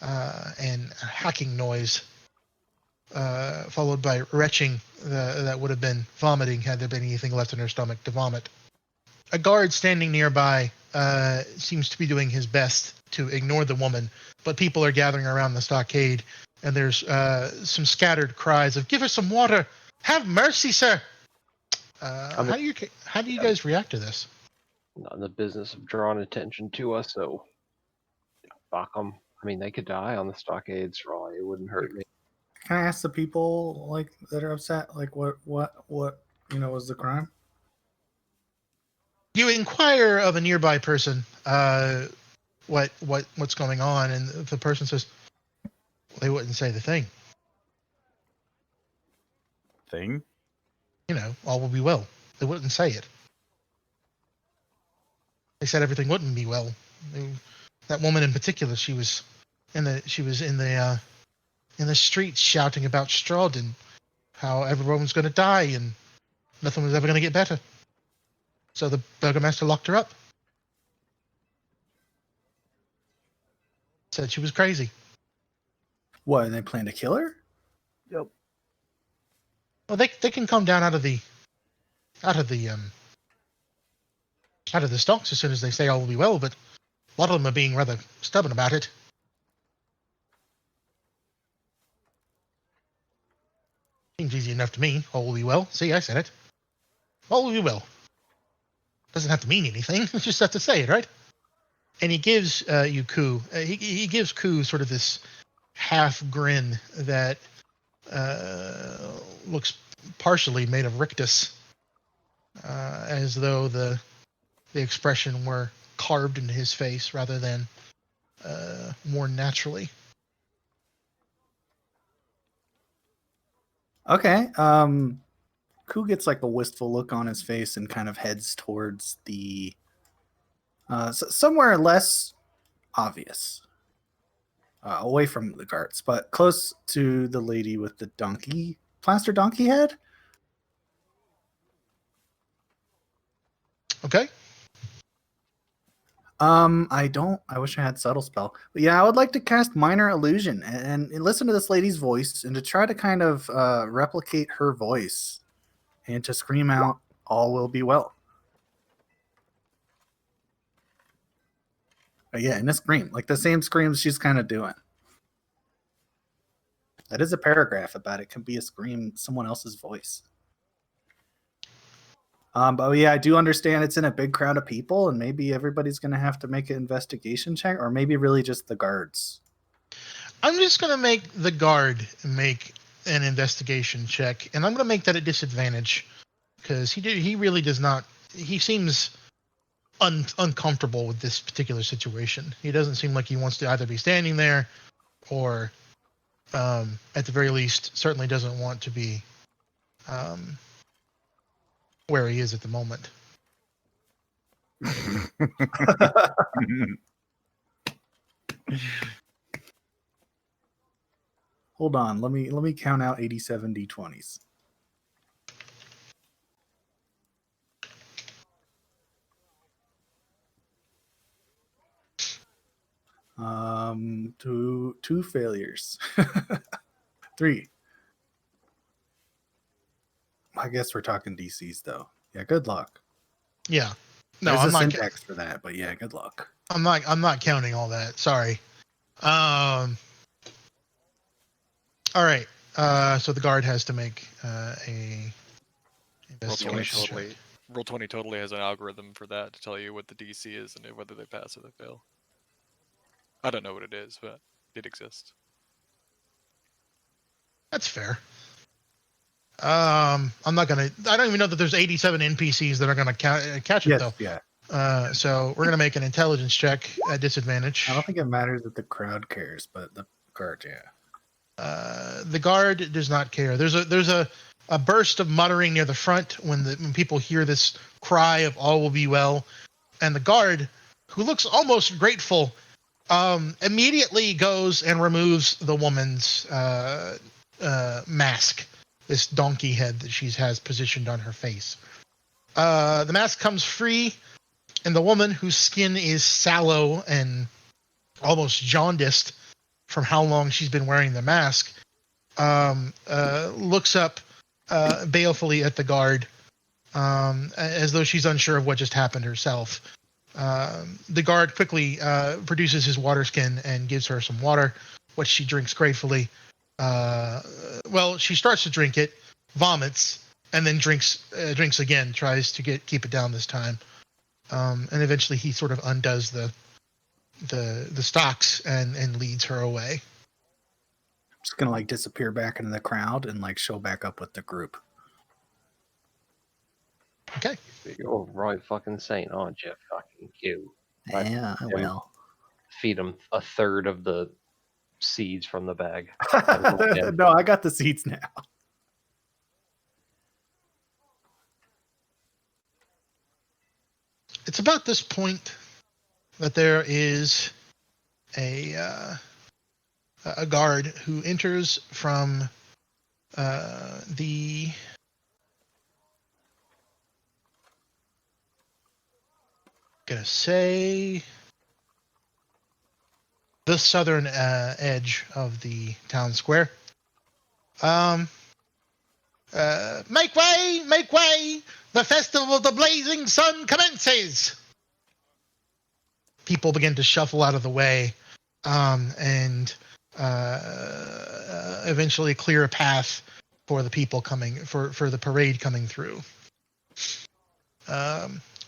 and a hacking noise, followed by retching that would have been vomiting had there been anything left in her stomach to vomit. A guard standing nearby seems to be doing his best to ignore the woman, but people are gathering around the stockade, and there's some scattered cries of "Give her some water! Have mercy, sir!" How do you guys react to this? Not in the business of drawing attention to us, so fuck them. I mean, they could die on the stockades, right? It wouldn't hurt me. Can I ask the people like that are upset, like what was the crime? You inquire of a nearby person what's going on, and the person says, they wouldn't say the thing. Thing? All will be well. They wouldn't say it. They said everything wouldn't be well. That woman in particular, she was in the streets shouting about Strahd and how everyone was going to die and nothing was ever going to get better. So the Burgomaster locked her up. Said she was crazy. What? And they plan to kill her? Yep. Well, they can come down out of the stocks as soon as they say all will be well, but a lot of them are being rather stubborn about it. Seems easy enough to me. All will be well. See, I said it. All will be well. Doesn't have to mean anything. You just have to say it, right? And he gives you Ku. He gives Ku sort of this half grin that looks partially made of rictus, as though the expression were carved into his face rather than more naturally. Okay. Ku gets like a wistful look on his face and kind of heads towards the somewhere less obvious, away from the guards, but close to the lady with the donkey. plaster donkey head. Okay. I wish I had subtle spell. But yeah, I would like to cast minor illusion and listen to this lady's voice and to try to kind of replicate her voice and to scream out, "All will be well." But yeah, and a scream, like the same screams she's kind of doing. That is a paragraph about it. Can be a scream, someone else's voice. But yeah, I do understand it's in a big crowd of people, and maybe everybody's going to have to make an investigation check, or maybe really just the guards. I'm just going to make the guard make an investigation check, and I'm going to make that a disadvantage because he really does not. He seems uncomfortable with this particular situation. He doesn't seem like he wants to either be standing there or, at the very least, certainly doesn't want to be where he is at the moment. Hold on, let me count out 87 d20s. Two failures. 3. I guess we're talking DCs though. Yeah, good luck. Yeah. No, There's I'm a not. syntax for that, but yeah, good luck. I'm not counting all that. Sorry. All right. So the guard has to make a investigation check. Roll20 totally has an algorithm for that to tell you what the DC is and whether they pass or they fail. I don't know what it is, but it exists. That's fair. I'm not gonna. I don't even know that there's 87 NPCs that are gonna catch it though. Yeah. So we're gonna make an intelligence check at disadvantage. I don't think it matters that the crowd cares, but the guard, yeah. The guard does not care. There's a burst of muttering near the front when people hear this cry of "all will be well," and the guard, who looks almost grateful, immediately goes and removes the woman's mask, this donkey head that she has positioned on her face. The mask comes free, and the woman, whose skin is sallow and almost jaundiced from how long she's been wearing the mask, looks up balefully at the guard, as though she's unsure of what just happened herself. The guard quickly produces his water skin and gives her some water, which she drinks gratefully. Well, she starts to drink it, vomits, and then drinks again. Tries to keep it down this time, and eventually he sort of undoes the stocks and leads her away. I'm just gonna like disappear back into the crowd and like show back up with the group. Okay. You're right fucking saint, aren't you? Fucking you. Yeah, I will. Feed him a third of the seeds from the bag. No, I got the seeds now. It's about this point that there is a guard who enters from the southern edge of the town square. Make way! Make way! The festival of the blazing sun commences! People begin to shuffle out of the way, and eventually clear a path for the people coming, for the parade coming through.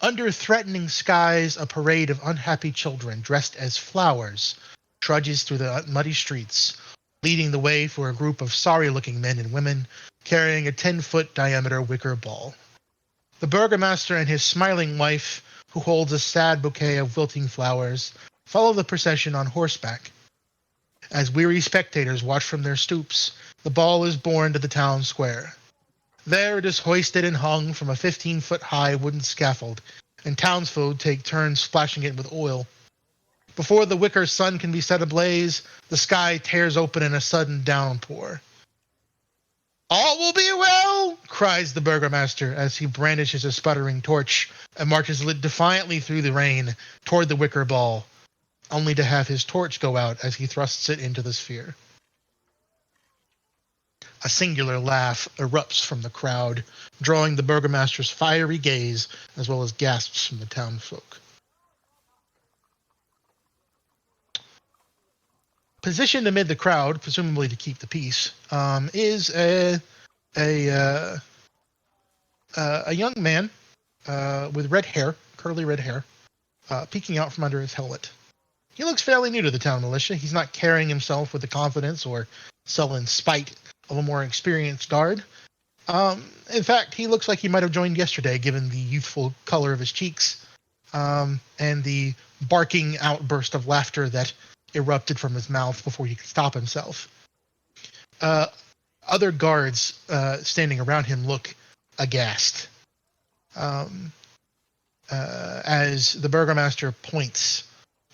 Under threatening skies, a parade of unhappy children dressed as flowers trudges through the muddy streets, leading the way for a group of sorry-looking men and women carrying a 10-foot diameter wicker ball. The burgomaster and his smiling wife, who holds a sad bouquet of wilting flowers, follow the procession on horseback. As weary spectators watch from their stoops, the ball is borne to the town square. There it is hoisted and hung from a 15-foot-high wooden scaffold, and townsfolk take turns splashing it with oil. Before the wicker sun can be set ablaze, the sky tears open in a sudden downpour. All will be well, cries the burgomaster as he brandishes a sputtering torch and marches defiantly through the rain toward the wicker ball, only to have his torch go out as he thrusts it into the sphere. A singular laugh erupts from the crowd, drawing the burgomaster's fiery gaze as well as gasps from the townfolk. Positioned amid the crowd, presumably to keep the peace, is a young man with red hair, curly red hair, peeking out from under his helmet. He looks fairly new to the town militia. He's not carrying himself with the confidence or sullen spite of a more experienced guard. In fact, he looks like he might have joined yesterday, given the youthful color of his cheeks and the barking outburst of laughter that erupted from his mouth before he could stop himself. Other guards standing around him look aghast as the burgomaster points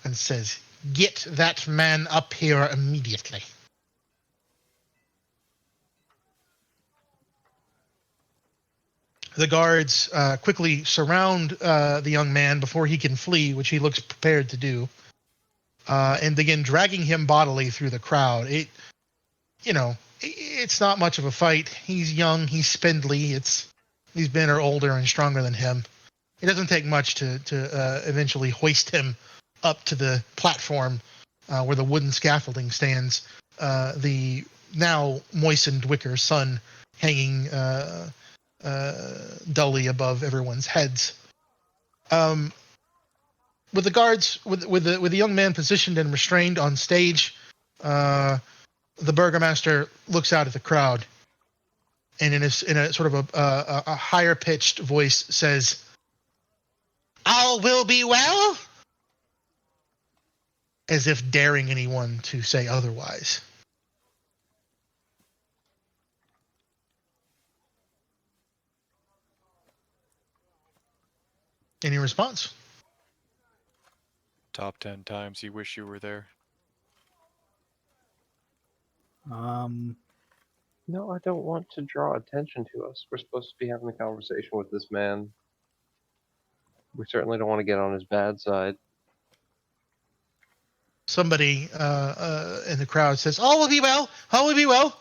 and says, "Get that man up here immediately." The guards quickly surround the young man before he can flee, which he looks prepared to do, and begin dragging him bodily through the crowd. It's not much of a fight. He's young, he's spindly. These men are older and stronger than him. It doesn't take much to eventually hoist him up to the platform where the wooden scaffolding stands, the now moistened wicker sun hanging dully above everyone's heads. With the guards, with the young man positioned and restrained on stage, the burgomaster looks out at the crowd, and in a sort of a higher pitched voice says, "All will be well," as if daring anyone to say otherwise. Any response? Top 10 times you wish you were there. No, I don't want to draw attention to us. We're supposed to be having a conversation with this man. We certainly don't want to get on his bad side. Somebody in the crowd says, "All will be well. All will be well."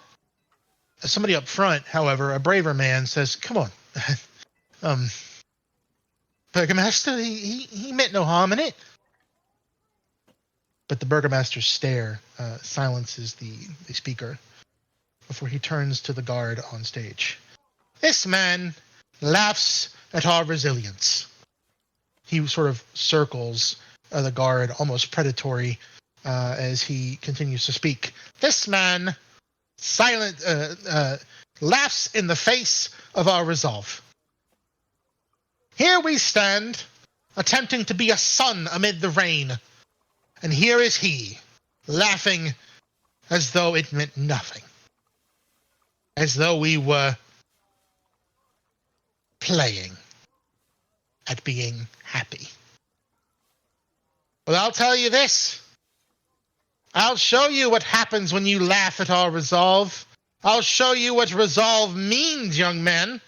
Somebody up front, however, a braver man, says, "Come on, burgomaster. He meant no harm in it." But the burgomaster's stare silences the speaker before he turns to the guard on stage. "This man laughs at our resilience." He sort of circles the guard, almost predatory, as he continues to speak. "This man laughs in the face of our resolve. Here we stand, attempting to be a sun amid the rain, and here is he, laughing as though it meant nothing, as though we were playing at being happy. Well, I'll tell you this. I'll show you what happens when you laugh at our resolve. I'll show you what resolve means, young man.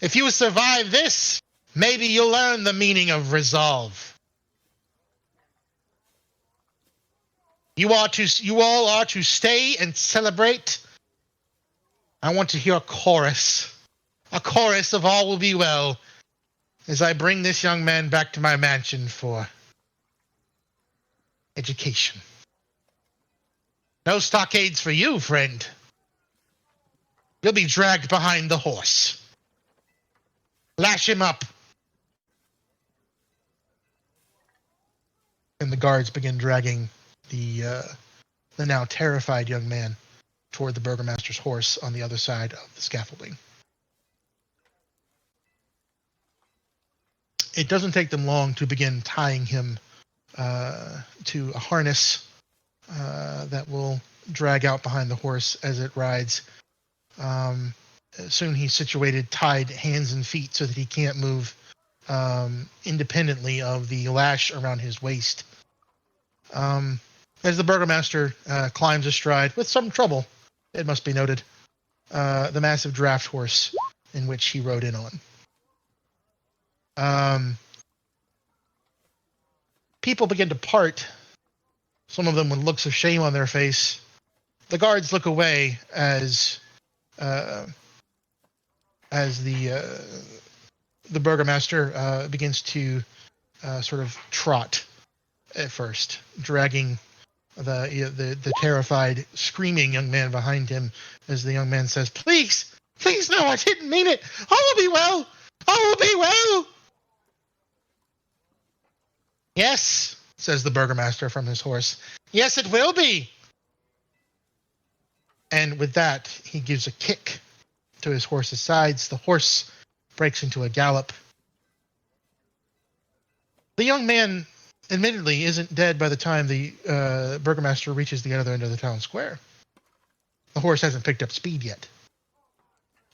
If you survive this, maybe you'll learn the meaning of resolve. You all are to stay and celebrate. I want to hear a chorus of all will be well, as I bring this young man back to my mansion for education. No stockades for you, friend. You'll be dragged behind the horse. Lash him up." And the guards begin dragging the now terrified young man toward the burgomaster's horse on the other side of the scaffolding. It doesn't take them long to begin tying him to a harness that will drag out behind the horse as it rides. Soon he's situated, tied hands and feet so that he can't move independently of the lash around his waist. As the burgomaster climbs astride, with some trouble, it must be noted, the massive draft horse in which he rode in on. People begin to part, some of them with looks of shame on their face. The guards look away as the burgomaster begins to sort of trot at first, dragging the terrified, screaming young man behind him as the young man says, "Please, please, no, I didn't mean it. All will be well. All will be well." "Yes," says the burgomaster from his horse. "Yes, it will be." And with that, he gives a kick to his horse's sides. The horse breaks into a gallop. The young man, admittedly, isn't dead by the time the burgomaster reaches the other end of the town square. The horse hasn't picked up speed yet.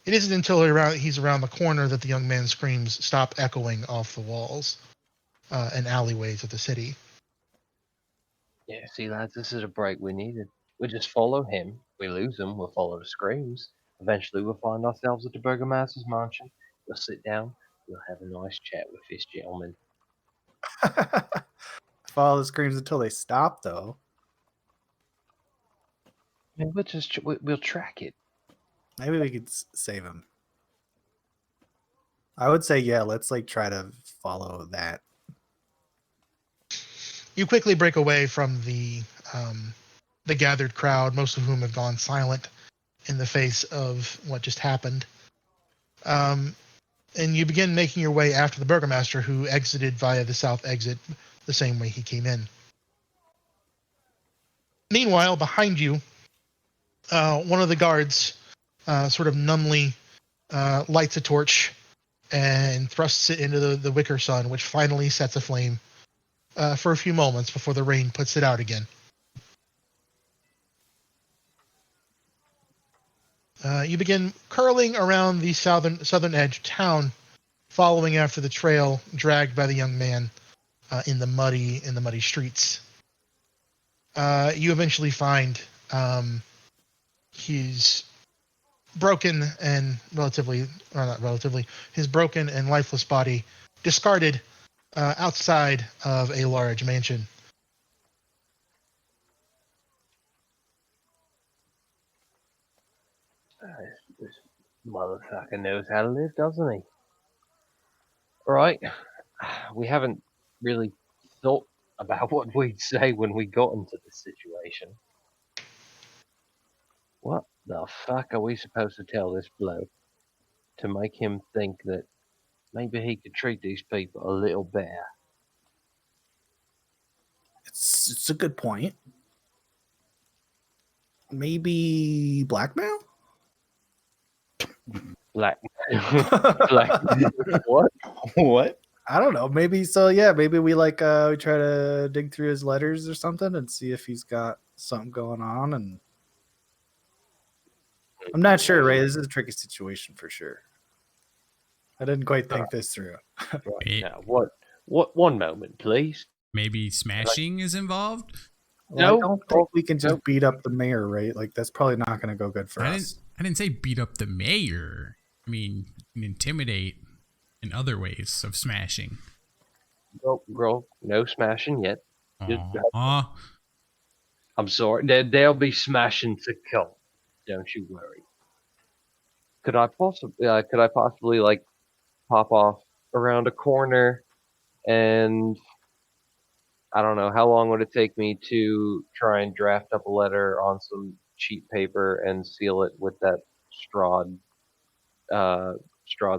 It isn't until he's around the corner that the young man's screams stop echoing off the walls and alleyways of the city. Yeah, see, lads, this is a break we needed. We just follow him. We lose him, we'll follow the screams. Eventually, we'll find ourselves at the Burgomaster's mansion. We'll sit down. We'll have a nice chat with this gentleman. Follow the screams until they stop, though. And we'll track it. Maybe we could save him. I would say, yeah, let's like try to follow that. You quickly break away from the gathered crowd, most of whom have gone silent in the face of what just happened. And you begin making your way after the burgomaster, who exited via the south exit the same way he came in. Meanwhile, behind you, one of the guards sort of numbly lights a torch and thrusts it into the wicker sun, which finally sets aflame for a few moments before the rain puts it out again. You begin curling around the southern edge of town, following after the trail dragged by the young man in the muddy streets. You eventually find his broken and his broken and lifeless body discarded outside of a large mansion. This motherfucker knows how to live, doesn't he? Right. We haven't really thought about what we'd say when we got into this situation. What the fuck are we supposed to tell this bloke to make him think that maybe he could treat these people a little better? It's a good point. Maybe blackmail? Like, what? What? I don't know. Maybe so. Yeah, maybe we we try to dig through his letters or something and see if he's got something going on. And I'm not sure, Ray. This is a tricky situation for sure. I didn't quite think this through. May- Now, what? One moment, please. Maybe smashing is involved. Well, I No. don't think we can just beat up the mayor, right? Like that's probably not going to go good for us. I didn't say beat up the mayor. I mean, you can intimidate in other ways of smashing. Girl, no smashing yet. Aw. I'm sorry. They'll be smashing to come. Don't you worry. Could I possibly like pop off around a corner and I don't know, how long would it take me to try and draft up a letter on some cheap paper and seal it with that Strahd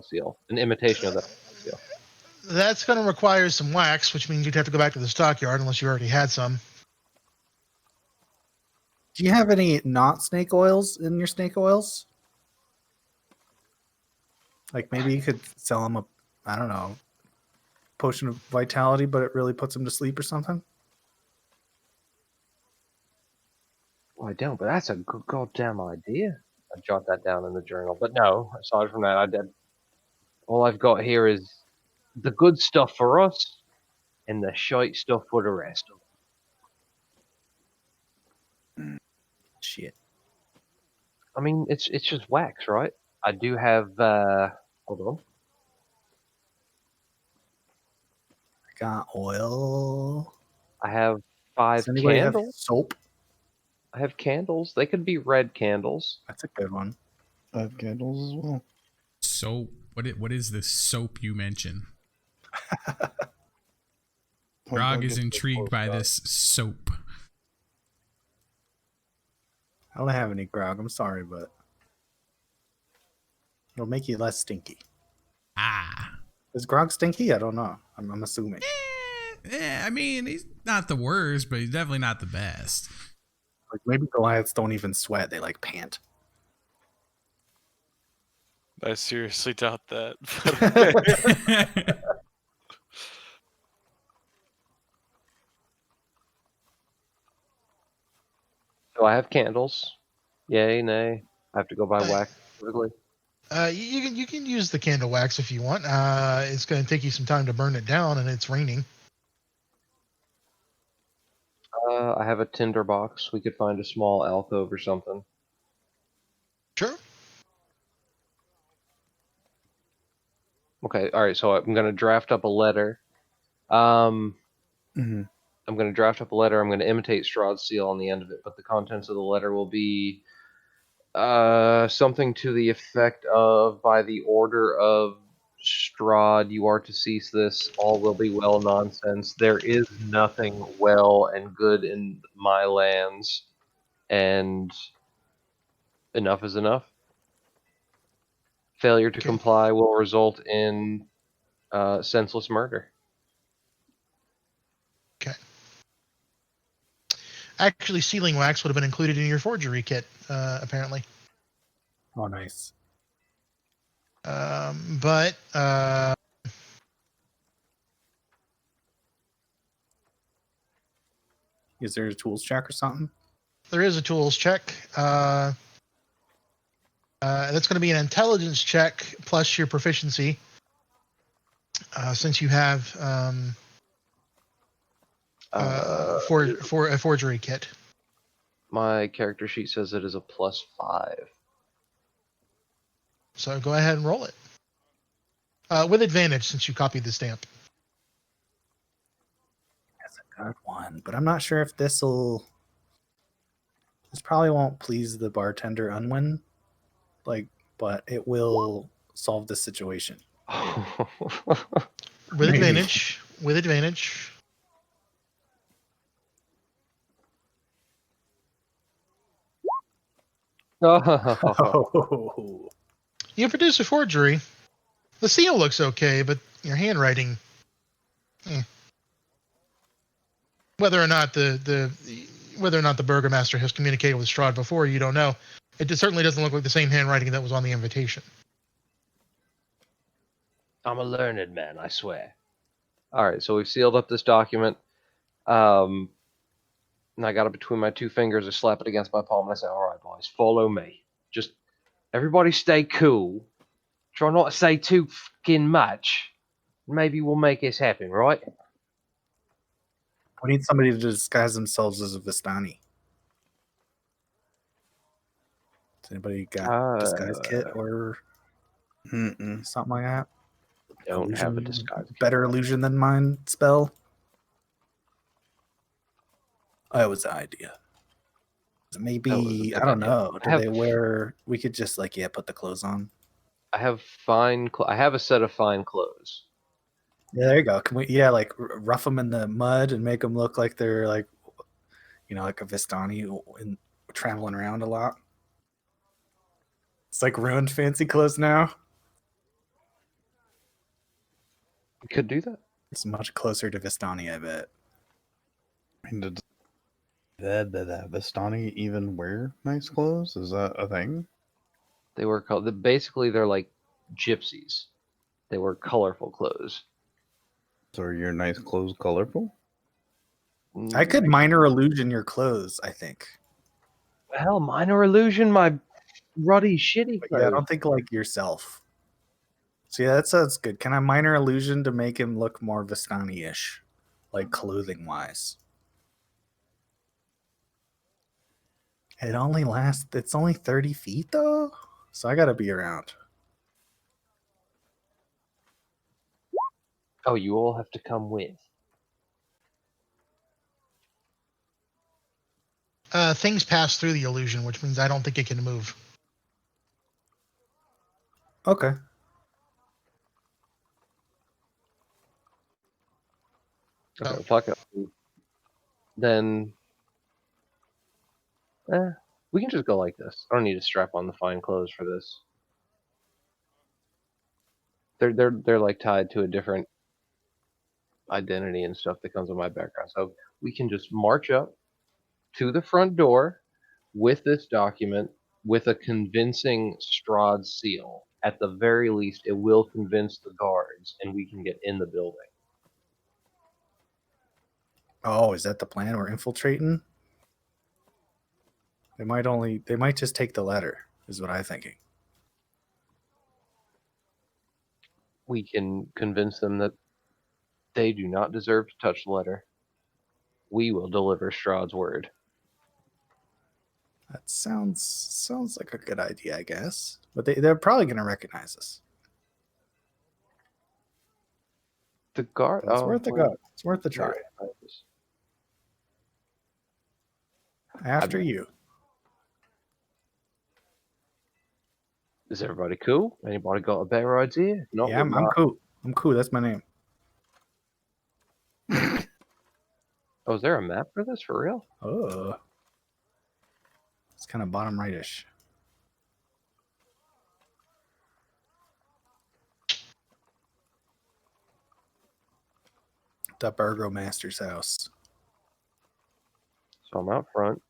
seal, an imitation of that seal? That's going to require some wax, which means you'd have to go back to the stockyard unless you already had some. Do you have any not snake oils in your snake oils? Like maybe you could sell him I don't know, potion of vitality, but it really puts him to sleep or something. Well, I don't, but that's a good goddamn idea. I jot that down in the journal. But no, aside from that, all I've got here is the good stuff for us and the shite stuff for the rest of them. Shit. I mean, it's just wax, right? I do have. Hold on. I got oil. I have 5 Does anybody have candles. soap? I have candles. They could be red candles. That's a good one. I have candles as well. Soap. What is this soap you mention? Grog is intrigued by this soap. I don't have any grog. I'm sorry, but it'll make you less stinky. Ah. Is grog stinky? I don't know. I'm assuming. I mean, he's not the worst, but he's definitely not the best. Like maybe Goliaths don't even sweat; they like pant. I seriously doubt that. But okay. So I have candles. Yay, nay. I have to go buy wax quickly. You can use the candle wax if you want. It's going to take you some time to burn it down, and it's raining. I have a tinder box. We could find a small alcove or something. Sure. Okay, all right. So I'm gonna draft up a letter. Mm-hmm. I'm gonna draft up a letter. I'm gonna imitate Strahd's seal on the end of it, but the contents of the letter will be something to the effect of, by the order of Strahd, you are to cease this. All will be well nonsense. There is nothing well and good in my lands, and enough is enough. Failure to Okay. comply will result in senseless murder. Okay. Actually, sealing wax would have been included in your forgery kit, apparently. Oh, nice. But Is there a tools check or something? there is a tools check. That's going to be an intelligence check plus your proficiency, since you have for a forgery kit. My character sheet says it is a +5. So go ahead and roll it with advantage since you copied the stamp. That's a good one, but I'm not sure if this'll. This probably won't please the bartender Unwin, but it will solve the situation. With Maybe. advantage. With advantage. Oh. You produce a forgery. The seal looks okay, but your handwriting. Whether or not the burgomaster has communicated with Strahd before, you don't know. It certainly doesn't look like the same handwriting that was on the invitation. I'm a learned man, I swear. All right, so we've sealed up this document. And I got it between my 2 fingers. I slap it against my palm, and I say, "All right, boys, follow me. Just everybody stay cool. Try not to say too fucking much. Maybe we'll make this happen, right?" We need somebody to disguise themselves as a Vistani. Does anybody got disguise kit or Mm-mm. something like that? Don't have a disguise kit. Better illusion than mine spell. That was the idea. Maybe That was a good I don't idea. know. I Do have- they wear? We could just put the clothes on. I have fine. I have a set of fine clothes. Yeah, there you go. Can we? Yeah, rough them in the mud and make them look like they're like a Vistani and traveling around a lot. It's like ruined fancy clothes now. We could do that. It's much closer to Vistani, I bet. Did the Vistani even wear nice clothes? Is that a thing? They were basically they're like gypsies. They wear colorful clothes. So are your nice clothes colorful? I could minor illusion your clothes, I think. Hell, minor illusion, my ruddy shitty But clothes. yeah, I don't think like yourself. So yeah, that sounds good. Can I minor illusion to make him look more Vistani-ish, like clothing wise? It only lasts. It's only 30 feet though, so I gotta be around. Oh, you all have to come with. Things pass through the illusion, which means I don't think it can move. Okay. Okay, Oh. fuck it. Then, we can just go like this. I don't need to strap on the fine clothes for this. They're like tied to a different identity and stuff that comes with my background. So we can just march up to the front door with this document with a convincing Strahd seal. At the very least, it will convince the guards, and we can get in the building. Oh, is that the plan? We're infiltrating. They might just take the letter. Is what I'm thinking. We can convince them that they do not deserve to touch the letter. We will deliver Strahd's word. That sounds like a good idea, I guess. But they're probably gonna recognize us. The guard. But it's worth the go. It's worth the try. After you. Is everybody cool? Anybody got a better idea? Not Yeah, I'm cool. I'm cool. That's my name. Oh, is there a map for this for real? Oh. It's kind of bottom rightish. The Burgomaster's house. So I'm out front.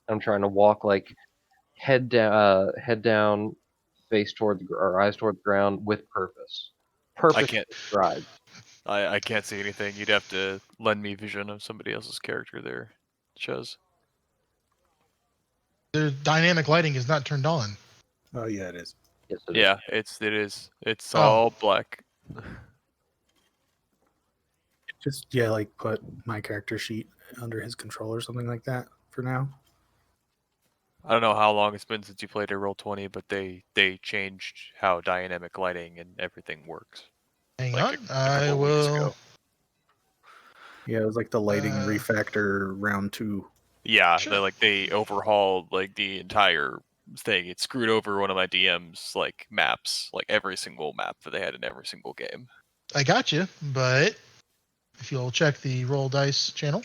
I'm trying to walk like head down, face toward or eyes toward the ground with purpose. Purpose. can't- Stride. I can't see anything. You'd have to lend me vision of somebody else's character there, Chuz. The dynamic lighting is not turned on. Oh yeah, it is. Yes, it is. Yeah, it is. It's Oh. all black. Just like put my character sheet under his control or something like that for now. I don't know how long it's been since you played a Roll20, but they changed how dynamic lighting and everything works. Hang Like on. a I couple weeks will. ago. Yeah, it was like the lighting Uh, refactor round 2. Yeah, Sure. they overhauled like the entire thing. It screwed over one of my DM's like maps, like every single map that they had in every single game. I got you, but if you'll check the roll dice channel.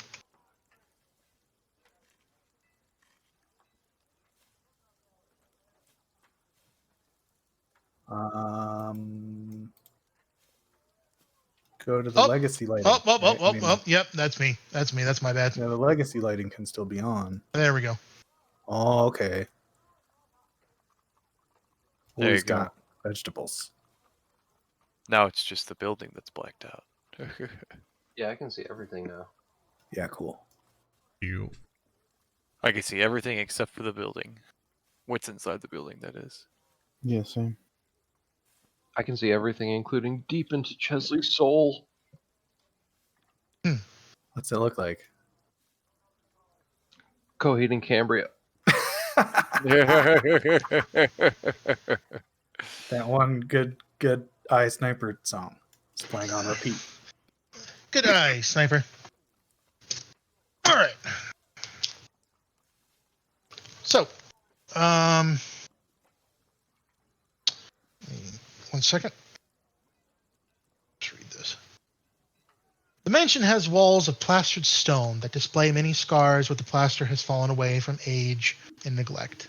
Go to the Oh, legacy lighting. right? I mean, Yep, that's me. That's me. That's my bad. yeah, the legacy lighting can still be on. There we go. Oh, okay. There you He's go. got vegetables. Now it's just the building that's blacked out. Yeah, I can see everything now. Yeah, cool. You. I can see everything except for the building. What's inside the building, that is. Yeah, same. I can see everything, including deep into Chesley's soul. What's it look like? Coheed and Cambria. That one good eye sniper song. It's playing on repeat. Good eye, sniper. All right. So, 1 second. Let's read this. The mansion has walls of plastered stone that display many scars where the plaster has fallen away from age and neglect.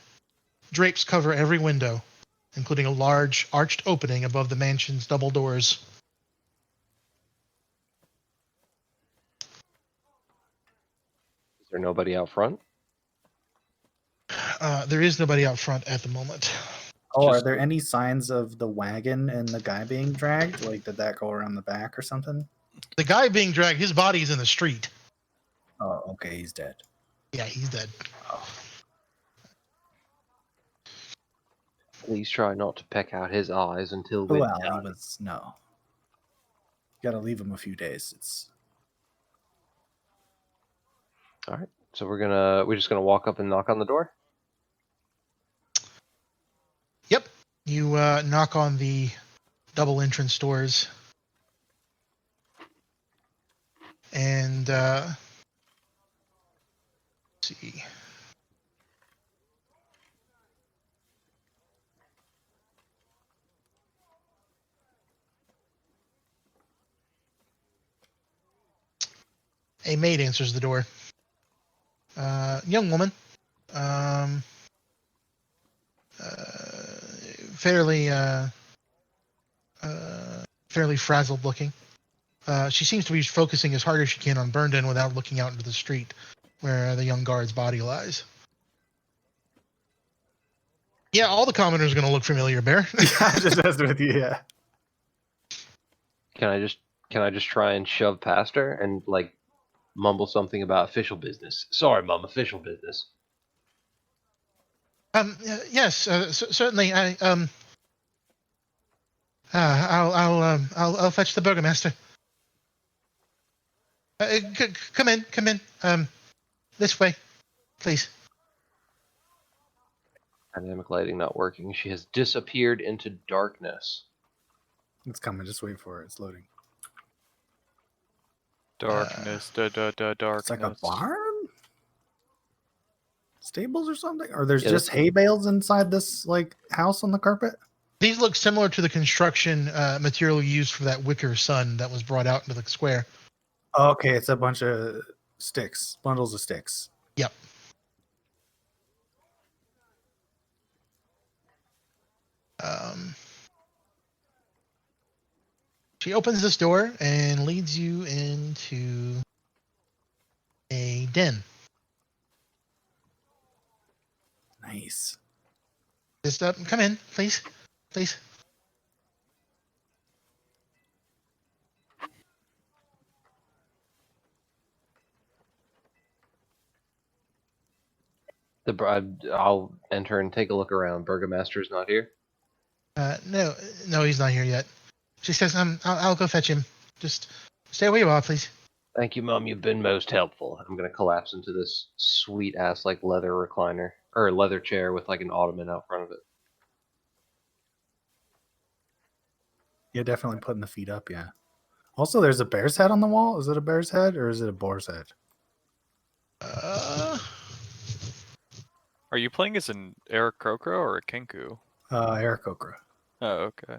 Drapes cover every window, including a large arched opening above the mansion's double doors. Is there nobody out front? There is nobody out front at the moment. Oh, Just- are there any signs of the wagon and the guy being dragged? Like, did that go around the back or something? The guy being dragged, his body's in the street. Oh, okay, he's dead. Yeah, he's dead. Please try not to peck out his eyes until we're Well, done. he was no. Got to leave him a few days. It's All right. So we're just gonna walk up and knock on the door. Yep. You knock on the double entrance doors, and let's see. A maid answers the door. Young woman, um, fairly fairly frazzled looking. She seems to be focusing as hard as she can on Burnden without looking out into the street where the young guard's body lies. Yeah, all the commoners are going to look familiar, Bear. I'm just messing with you. Yeah. Can I just try and shove past her and like mumble something about official business? Sorry, Mum, official business. Yes, certainly. I'll fetch the burgomaster. Come in. This way, please. Dynamic lighting not working. She has disappeared into darkness. It's coming. Just wait for it. It's loading. Darkness, darkness. It's like a barn? Stables or something? Or there's Yeah, just that's- hay bales inside this like house on the carpet? These look similar to the construction material used for that wicker sun that was brought out into the square. Oh, okay, it's a bunch of sticks, bundles of sticks. Yep. She opens this door and leads you into a den. Nice. Just come in, please. Please. I'll enter and take a look around. Burgomaster's not here. No, he's not here yet. She says, I'll go fetch him. Just stay where you are, please. Thank you, Mum. You've been most helpful. I'm gonna collapse into this sweet ass like leather recliner or leather chair with like an ottoman out front of it. Yeah, definitely putting the feet up, yeah. Also, there's a bear's head on the wall. Is it a bear's head or is it a boar's head? Are you playing as an Eric Krokro or a Kenku? Eric Okra. Oh, okay.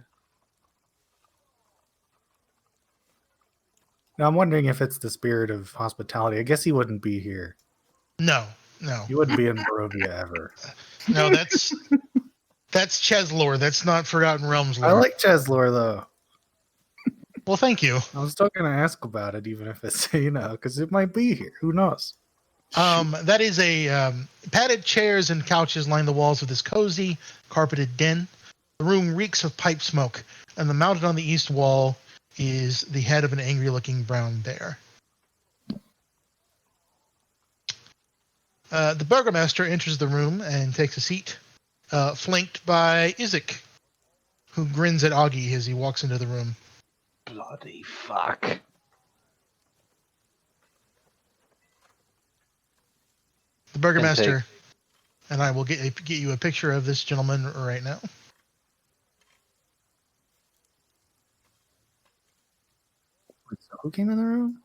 Now, I'm wondering if it's the spirit of hospitality. I guess he wouldn't be here. No. He wouldn't be in Barovia ever. No, that's Ches lore. That's not Forgotten Realms lore. I like Cheslor, though. Well, thank you. I was still going to ask about it, even if it's, because it might be here. Who knows? That is a padded chairs and couches line the walls of this cozy, carpeted den. The room reeks of pipe smoke, and mounted on the east wall is the head of an angry-looking brown bear. The burgomaster enters the room and takes a seat, flanked by Isaac, who grins at Augie as he walks into the room. Bloody fuck. The burgomaster and I will get you a picture of this gentleman right now. So who came in the room?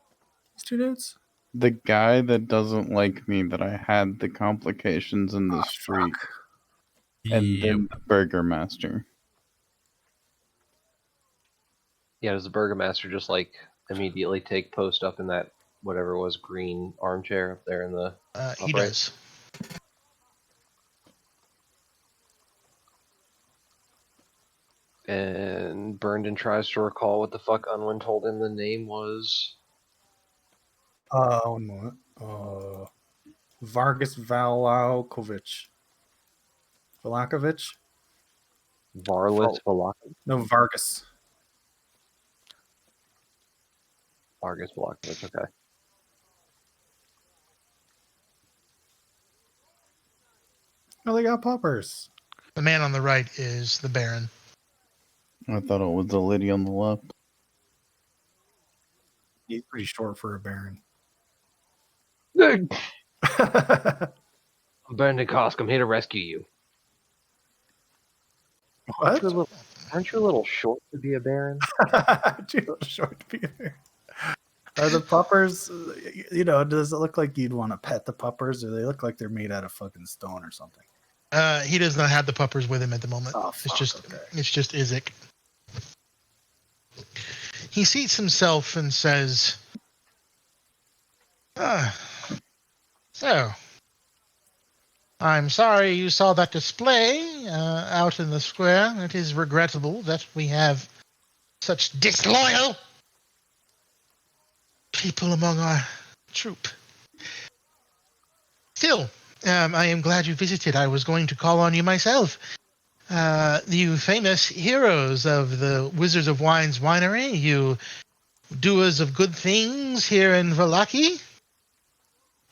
These two dudes? The guy that doesn't like me that I had the complications in the street. And Yep. then the burgomaster. Yeah, does the burgomaster just like immediately take post up in that whatever it was green armchair up there in the He upright? does. And Burnden tries to recall what the fuck Unwin told him the name was. One moment. Vargas Valakovic. Valakovic? Varlis Valakovich. No, Vargas. Vargas Valakovich, okay. Oh, they got poppers. The man on the right is the Baron. I thought it was the lady on the left. He's pretty short for a baron. Bernard Kosk, I'm here to rescue you. Aren't you, a What? little, aren't you a little short to be a baron? Too short to be here. Are the puppers, does it look like you'd want to pet the puppers, or they look like they're made out of fucking stone or something? He does not have the puppers with him at the moment. Oh, It's fuck, just okay. it's just Izek. He seats himself and says, so, I'm sorry you saw that display out in the square. It is regrettable that we have such disloyal people among our troop. Still, I am glad you visited. I was going to call on you myself. You famous heroes of the Wizards of Wine's winery, you doers of good things here in Valaki.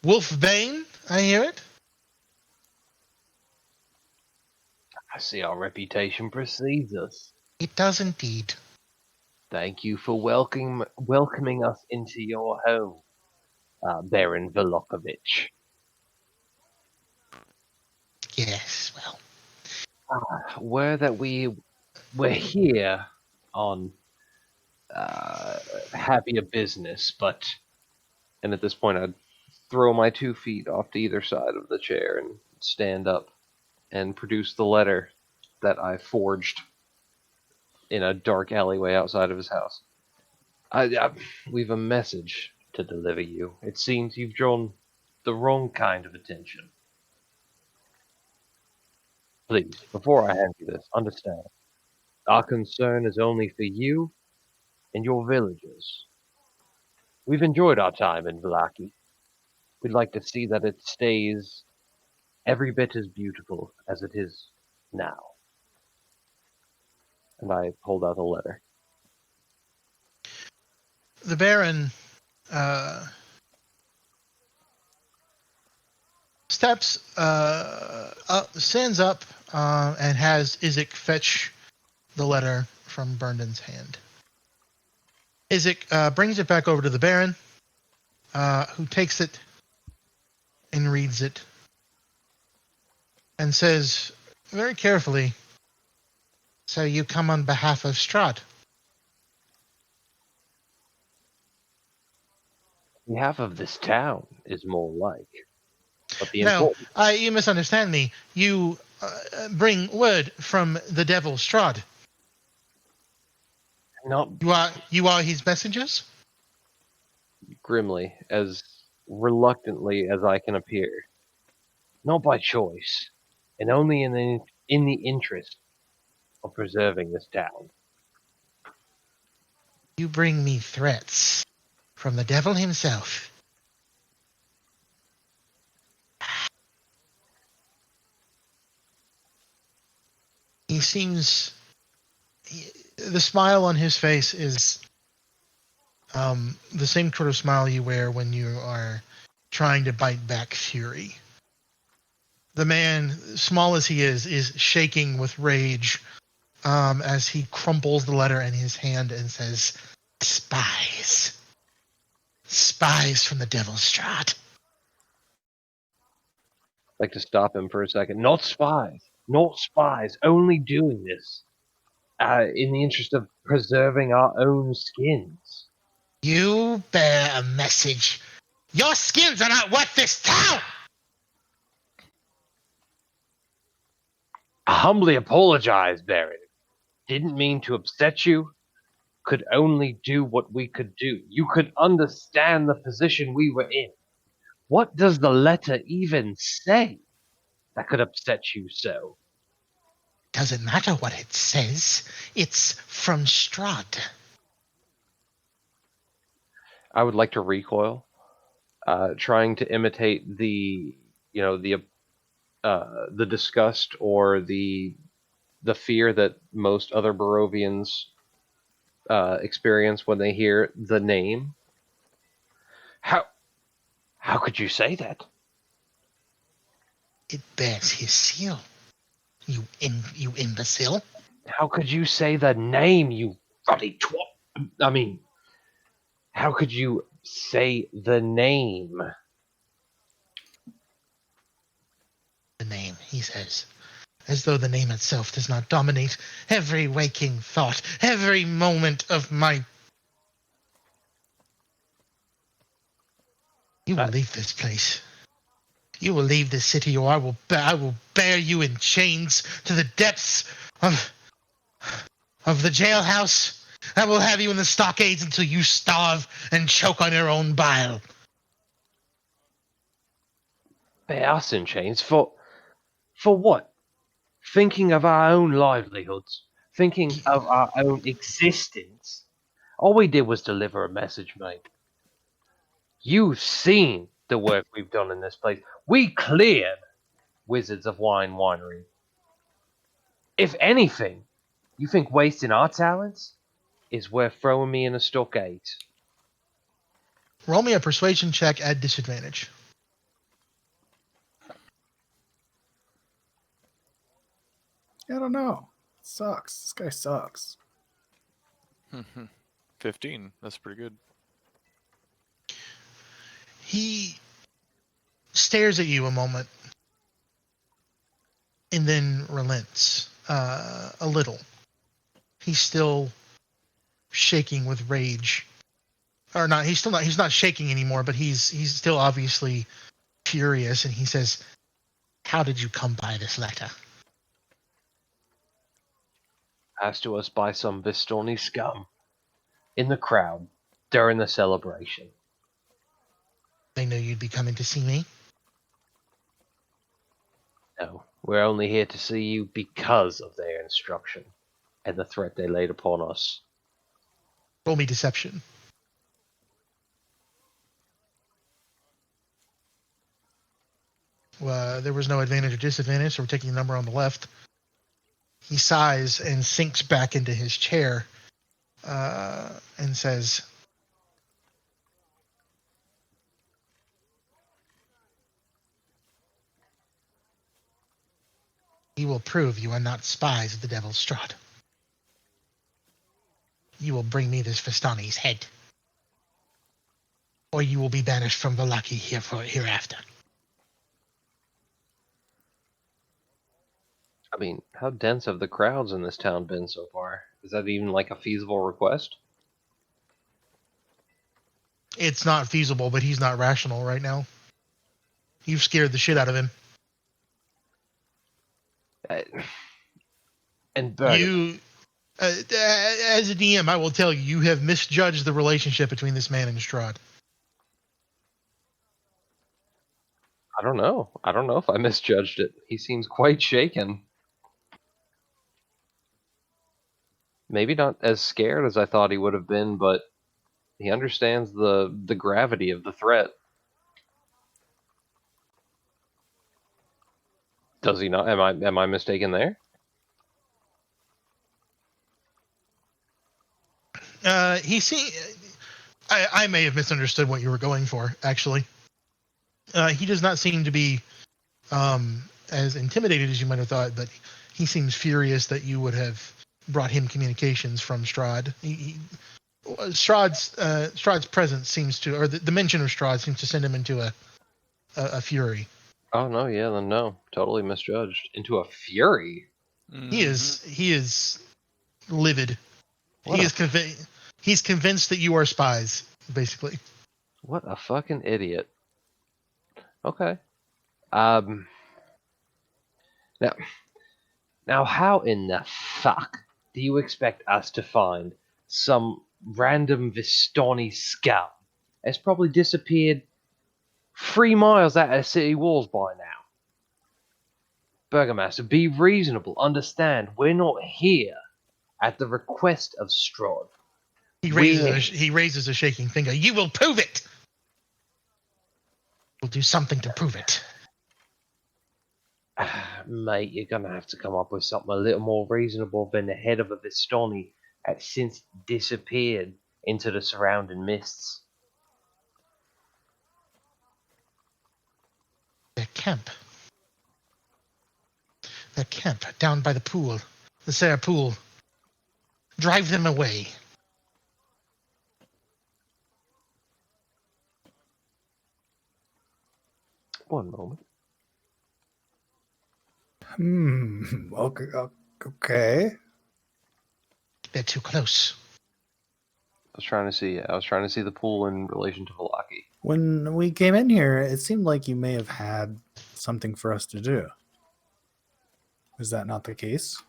Wolfbane, I hear it. I see our reputation precedes us. It does indeed. Thank you for welcoming us into your home, Baron Velokovich. Yes, well, We're here on happier business, but... And at this point, I'd throw my 2 feet off to either side of the chair and stand up and produce the letter that I forged in a dark alleyway outside of his house. We've a message to deliver you. It seems you've drawn the wrong kind of attention. Please, before I hand you this, understand. Our concern is only for you and your villagers. We've enjoyed our time in Vallaki. We'd like to see that it stays every bit as beautiful as it is now. And I pulled out a letter. the Baron stands up, and has Izek fetch the letter from Burndon's hand. Izek brings it back over to the Baron, who takes it and reads it, and says very carefully, "So you come on behalf of Strahd?" Behalf of this town is more like. But the No, important you misunderstand me. You bring word from the devil Strahd. not You are his messengers? grimly, as reluctantly as I can appear. Not by choice, and only in the interest of preserving this town. You bring me threats from the devil himself. He seems... the smile on his face is the same sort of smile you wear when you are trying to bite back fury. The man, small as he is shaking with rage as he crumples the letter in his hand and says, "Spies. Spies from the devil Strahd." I'd like to stop him for a second. Not spies. Not spies. Only doing this in the interest of preserving our own skins. You bear a message. Your skins are not worth this town! I humbly apologize, Baron. Didn't mean to upset you. Could only do what we could do. You could understand the position we were in. What does the letter even say that could upset you so? Doesn't matter what it says. It's from Strahd. I would like to recoil, trying to imitate the disgust or the fear that most other Barovians experience when they hear the name. How could you say that? It bears his seal. You imbecile. How could you say the name, you ruddy twat? I mean, how could you say the name? name, he says, as though the name itself does not dominate every waking thought, every moment of my... You will leave this place. You will leave this city, or I will bear you in chains to the depths of the jailhouse. I will have you in the stockades until you starve and choke on your own bile. Bear us in chains for what? Thinking of our own livelihoods, thinking of our own existence. All we did was deliver a message, mate. You've seen the work we've done in this place. We cleared Wizards of Wine Winery. If anything, you think wasting our talents is worth throwing me in a stockade? Roll me a persuasion check at disadvantage. I don't know. Sucks. This guy sucks. 15. That's pretty good. He stares at you a moment and then relents a little. He's still shaking with rage, or not? He's not shaking anymore, but he's still obviously furious. And he says, "How did you come by this letter?" Passed to us by some Vistoni scum in the crowd during the celebration. They knew you'd be coming to see me. No, we're only here to see you because of their instruction and the threat they laid upon us. Roll me deception. There was no advantage or disadvantage, so we're taking the number on the left. He sighs and sinks back into his chair and says, "You will prove you are not spies of the Devil's Strahd. You will bring me this Vistani's head, or you will be banished from Vallaki hereafter." I mean, how dense have the crowds in this town been so far? Is that even like a feasible request? It's not feasible, but he's not rational right now. You've scared the shit out of him. And Bergen, You, as a DM, I will tell you, you have misjudged the relationship between this man and Strahd. I don't know. I don't know if I misjudged it. He seems quite shaken. Maybe not as scared as I thought he would have been, but he understands the gravity of the threat. Does he not? Am I mistaken there? I may have misunderstood what you were going for, actually. He does not seem to be as intimidated as you might have thought, but he seems furious that you would have brought him communications from Strahd. Strahd's presence seems to, or the mention of Strahd seems to send him into a fury. Oh no, yeah, then no, totally misjudged. Into a fury. He is livid. What He's convinced that you are spies, basically. What a fucking idiot. Okay. Um. Now, how in the fuck do you expect us to find some random Vistani scum that's probably disappeared 3 miles out of city walls by now? Burgomaster, be reasonable. Understand, we're not here at the request of Strahd. He raises a shaking finger. You will prove it. We'll do something to prove it. Mate, you're gonna have to come up with something a little more reasonable than the head of a Vistani that's since disappeared into the surrounding mists. Their camp down by the pool, the Sarah pool. Drive them away. One moment. Okay. Okay. They're too close. I was trying to see. I was trying to see the pool in relation to Velaki. When we came in here, it seemed like you may have had something for us to do. Is that not the case?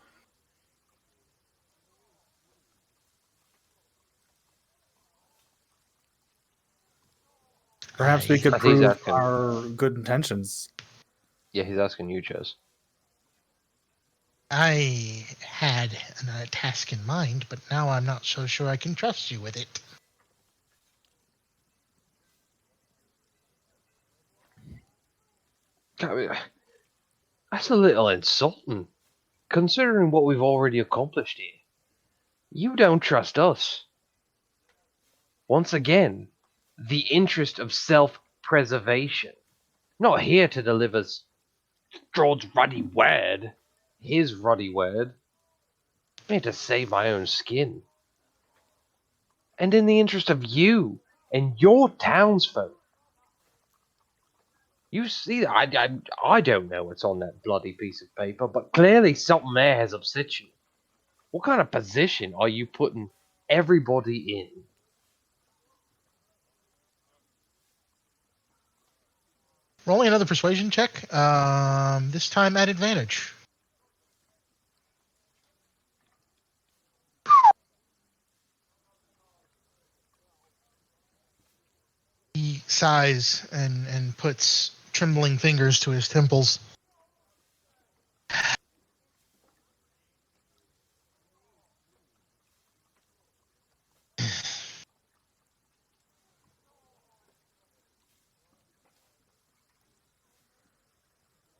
Perhaps we could I think he's prove asking. our good intentions. Yeah, he's asking you, Chess. I had a task in mind, but now I'm not so sure I can trust you with it. I mean, that's a little insulting, considering what we've already accomplished here. You don't trust us. Once again, the interest of self-preservation. Not here to deliver Strahd's ruddy word. His ruddy word. I'm here to save my own skin. And in the interest of you and your townsfolk. You see, I don't know what's on that bloody piece of paper, but clearly something there has upset you. What kind of position are you putting everybody in? Rolling another persuasion check. This time at advantage. He sighs and puts trembling fingers to his temples.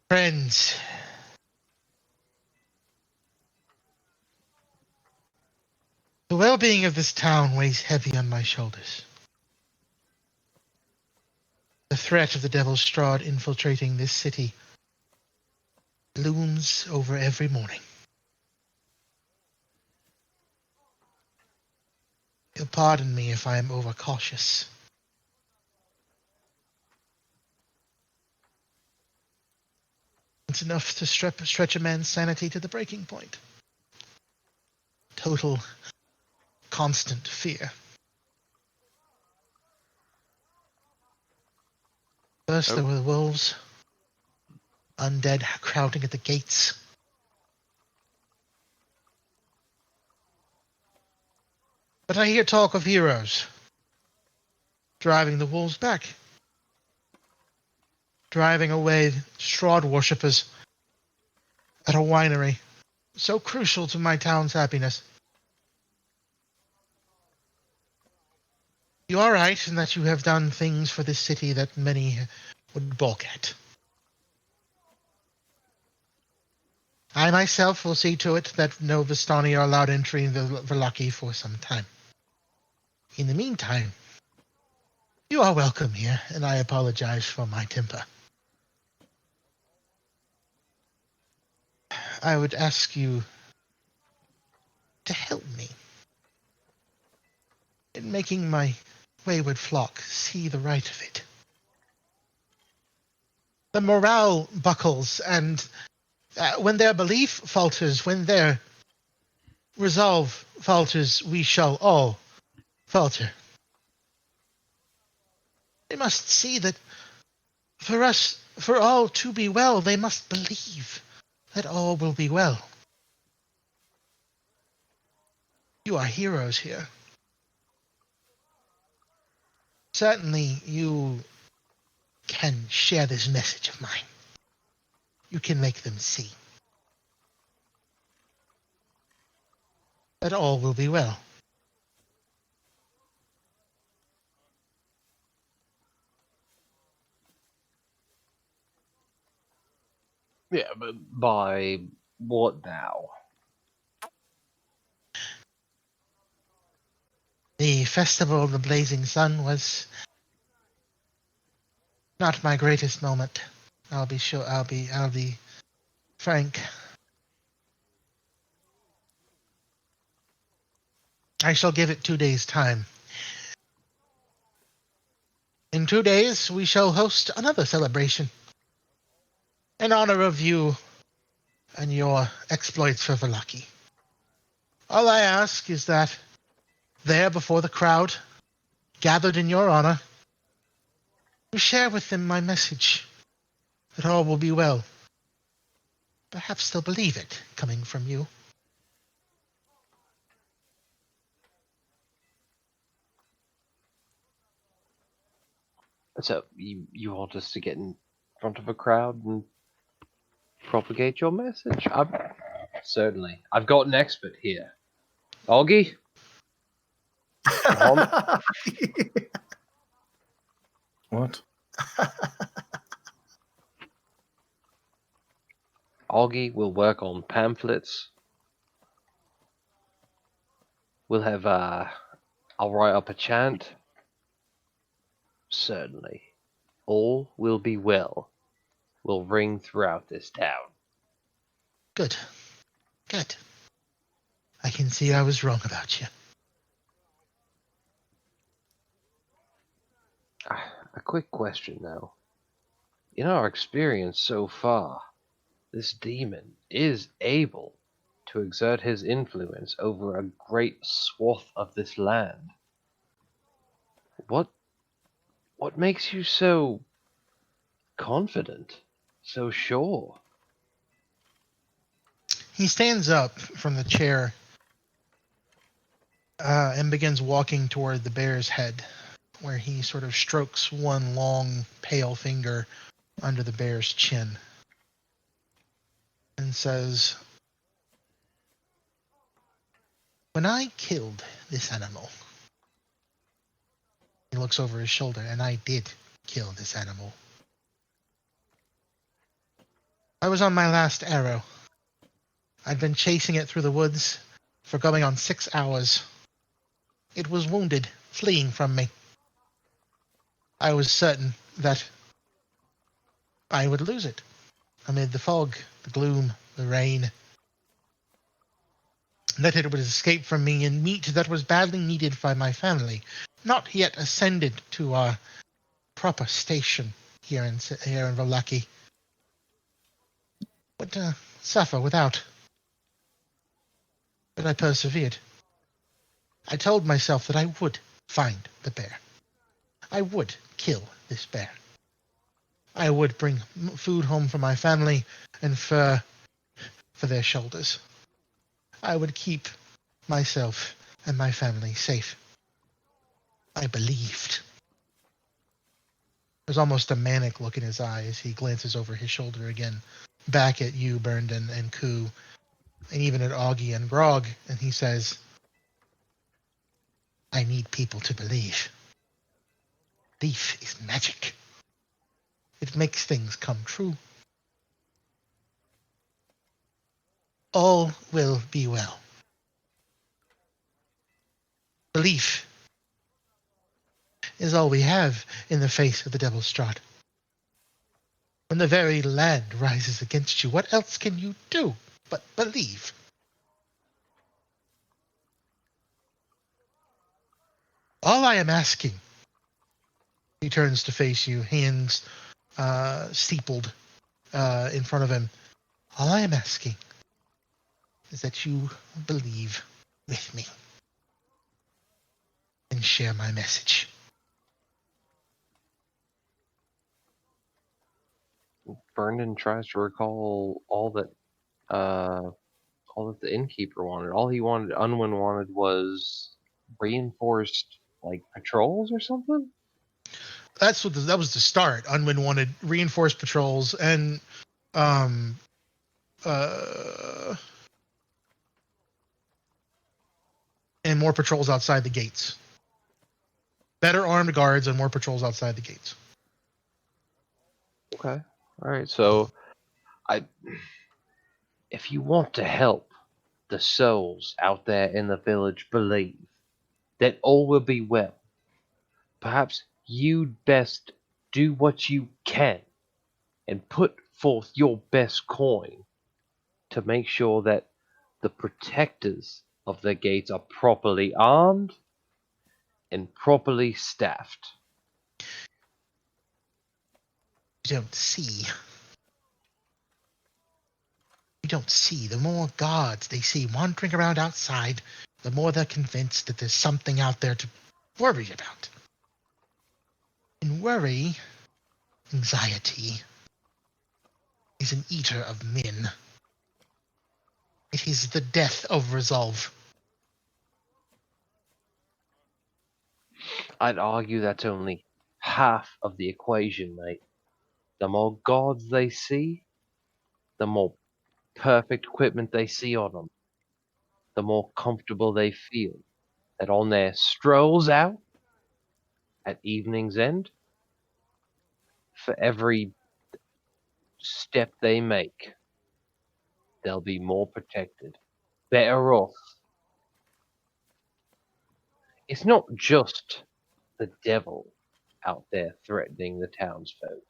Friends, the well-being of this town weighs heavy on my shoulders. The threat of the Devil's Strahd infiltrating this city looms over every morning. You'll pardon me if I am overcautious. It's enough to stretch a man's sanity to the breaking point. Total, constant fear. First there were the wolves, undead crowding at the gates. But I hear talk of heroes driving the wolves back, driving away Strahd worshippers at a winery, so crucial to my town's happiness. You are right in that you have done things for this city that many would balk at. I myself will see to it that no Vistani are allowed entry in the Velaki for some time. In the meantime, you are welcome here, and I apologize for my temper. I would ask you to help me in making my wayward flock see the right of it. The morale buckles, and when their belief falters, when their resolve falters, we shall all falter. They must see that for all to be well, they must believe that all will be well. You are heroes here. Certainly, you can share this message of mine. You can make them see that all will be well. Yeah, but by what now? The Festival of the Blazing Sun was not my greatest moment. I'll be frank. I shall give it 2 days' time. In 2 days, we shall host another celebration in honor of you and your exploits for Valaki. All I ask is that there before the crowd, gathered in your honor, you share with them my message, that all will be well. Perhaps they'll believe it, coming from you. So you want us to get in front of a crowd and propagate your message? Certainly. I've got an expert here. Augie? What? Augie will work on pamphlets. We'll have, I'll write up a chant. Certainly. All will be well. Will ring throughout this town. Good. Good. I can see I was wrong about you. A quick question, though. In our experience so far, this demon is able to exert his influence over a great swath of this land. What makes you so confident, so sure? He stands up from the chair and begins walking toward the bear's head, where he sort of strokes one long, pale finger under the bear's chin and says, "When I killed this animal," he looks over his shoulder, "and I did kill this animal. I was on my last arrow. I'd been chasing it through the woods for going on 6 hours. It was wounded, fleeing from me. I was certain that I would lose it amid the fog, the gloom, the rain. That it would escape from me in meat that was badly needed by my family, not yet ascended to our proper station here in Volaki, would suffer without. But I persevered. I told myself that I would find the bear. I would kill this bear. I would bring food home for my family and fur for their shoulders. I would keep myself and my family safe. I believed." There's almost a manic look in his eye as he glances over his shoulder again, back at you, Burnden and Koo, and even at Augie and Grog, and he says, "I need people to believe. Belief is magic. It makes things come true. All will be well. Belief is all we have in the face of the Devil's Strahd. When the very land rises against you, what else can you do but believe? All I am asking," he turns to face you, hands steepled in front of him, "all I am asking is that you believe with me and share my message." Vernon tries to recall all that the innkeeper wanted. All he wanted, Unwin wanted, was reinforced like patrols or something. That was the start. Unwin wanted reinforced patrols and um uh and more patrols outside the gates. Better armed guards and more patrols outside the gates. Okay, all right. So, I, if you want to help the souls out there in the village believe that all will be well, perhaps you'd best do what you can and put forth your best coin to make sure that the protectors of the gates are properly armed and properly staffed. You don't see. you don't see, the more guards they see wandering around outside, the more they're convinced that there's something out there to worry about. And worry, anxiety, is an eater of men. It is the death of resolve. I'd argue that's only half of the equation, mate. The more gods they see, the more perfect equipment they see on them, the more comfortable they feel. That on their strolls out at evening's end, for every step they make, they'll be more protected, better off. It's not just the devil out there threatening the townsfolk.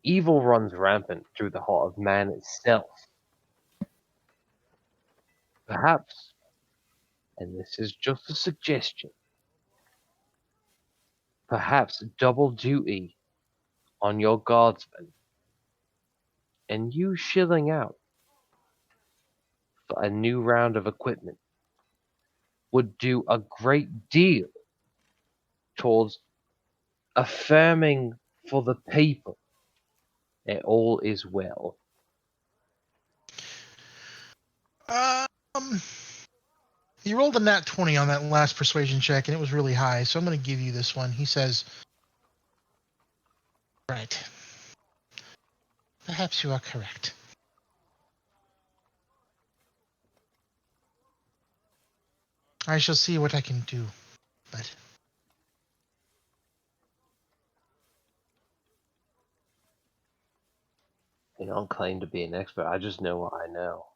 Evil runs rampant through the heart of man itself. Perhaps, and this is just a suggestion, perhaps double duty on your guardsmen and you shilling out for a new round of equipment would do a great deal towards affirming for the people that all is well. You rolled a nat 20 on that last persuasion check, and it was really high, so I'm going to give you this one. He says, right. Perhaps you are correct. I shall see what I can do, but I don't claim to be an expert. I just know what I know.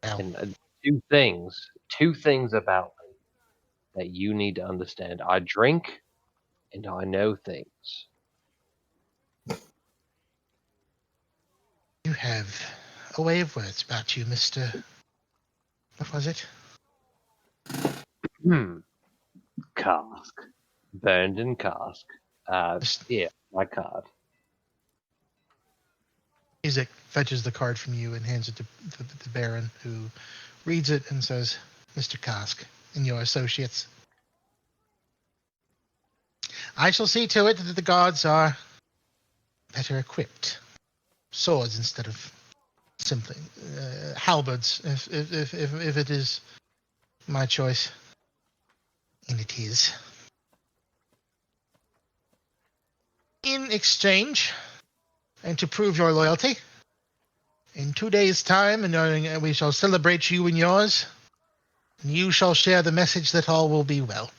well, And two things about me that you need to understand. I drink and I know things. you have a way of words about you, Mr. What was it? Cask. Burned in cask. Just- Yeah, my card. Isaac fetches the card from you and hands it to the Baron, who reads it and says, Mr. Kosk and your associates. I shall see to it that the guards are better equipped. Swords instead of simply halberds, if it is my choice. And it is. In exchange, and to prove your loyalty, in 2 days' time, and we shall celebrate you and yours, and you shall share the message that all will be well.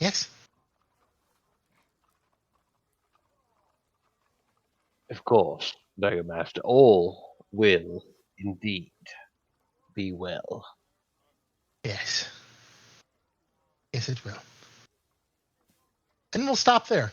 Yes? Of course, Burgomaster. All will indeed be well. Yes. Yes, it will. And we'll stop there.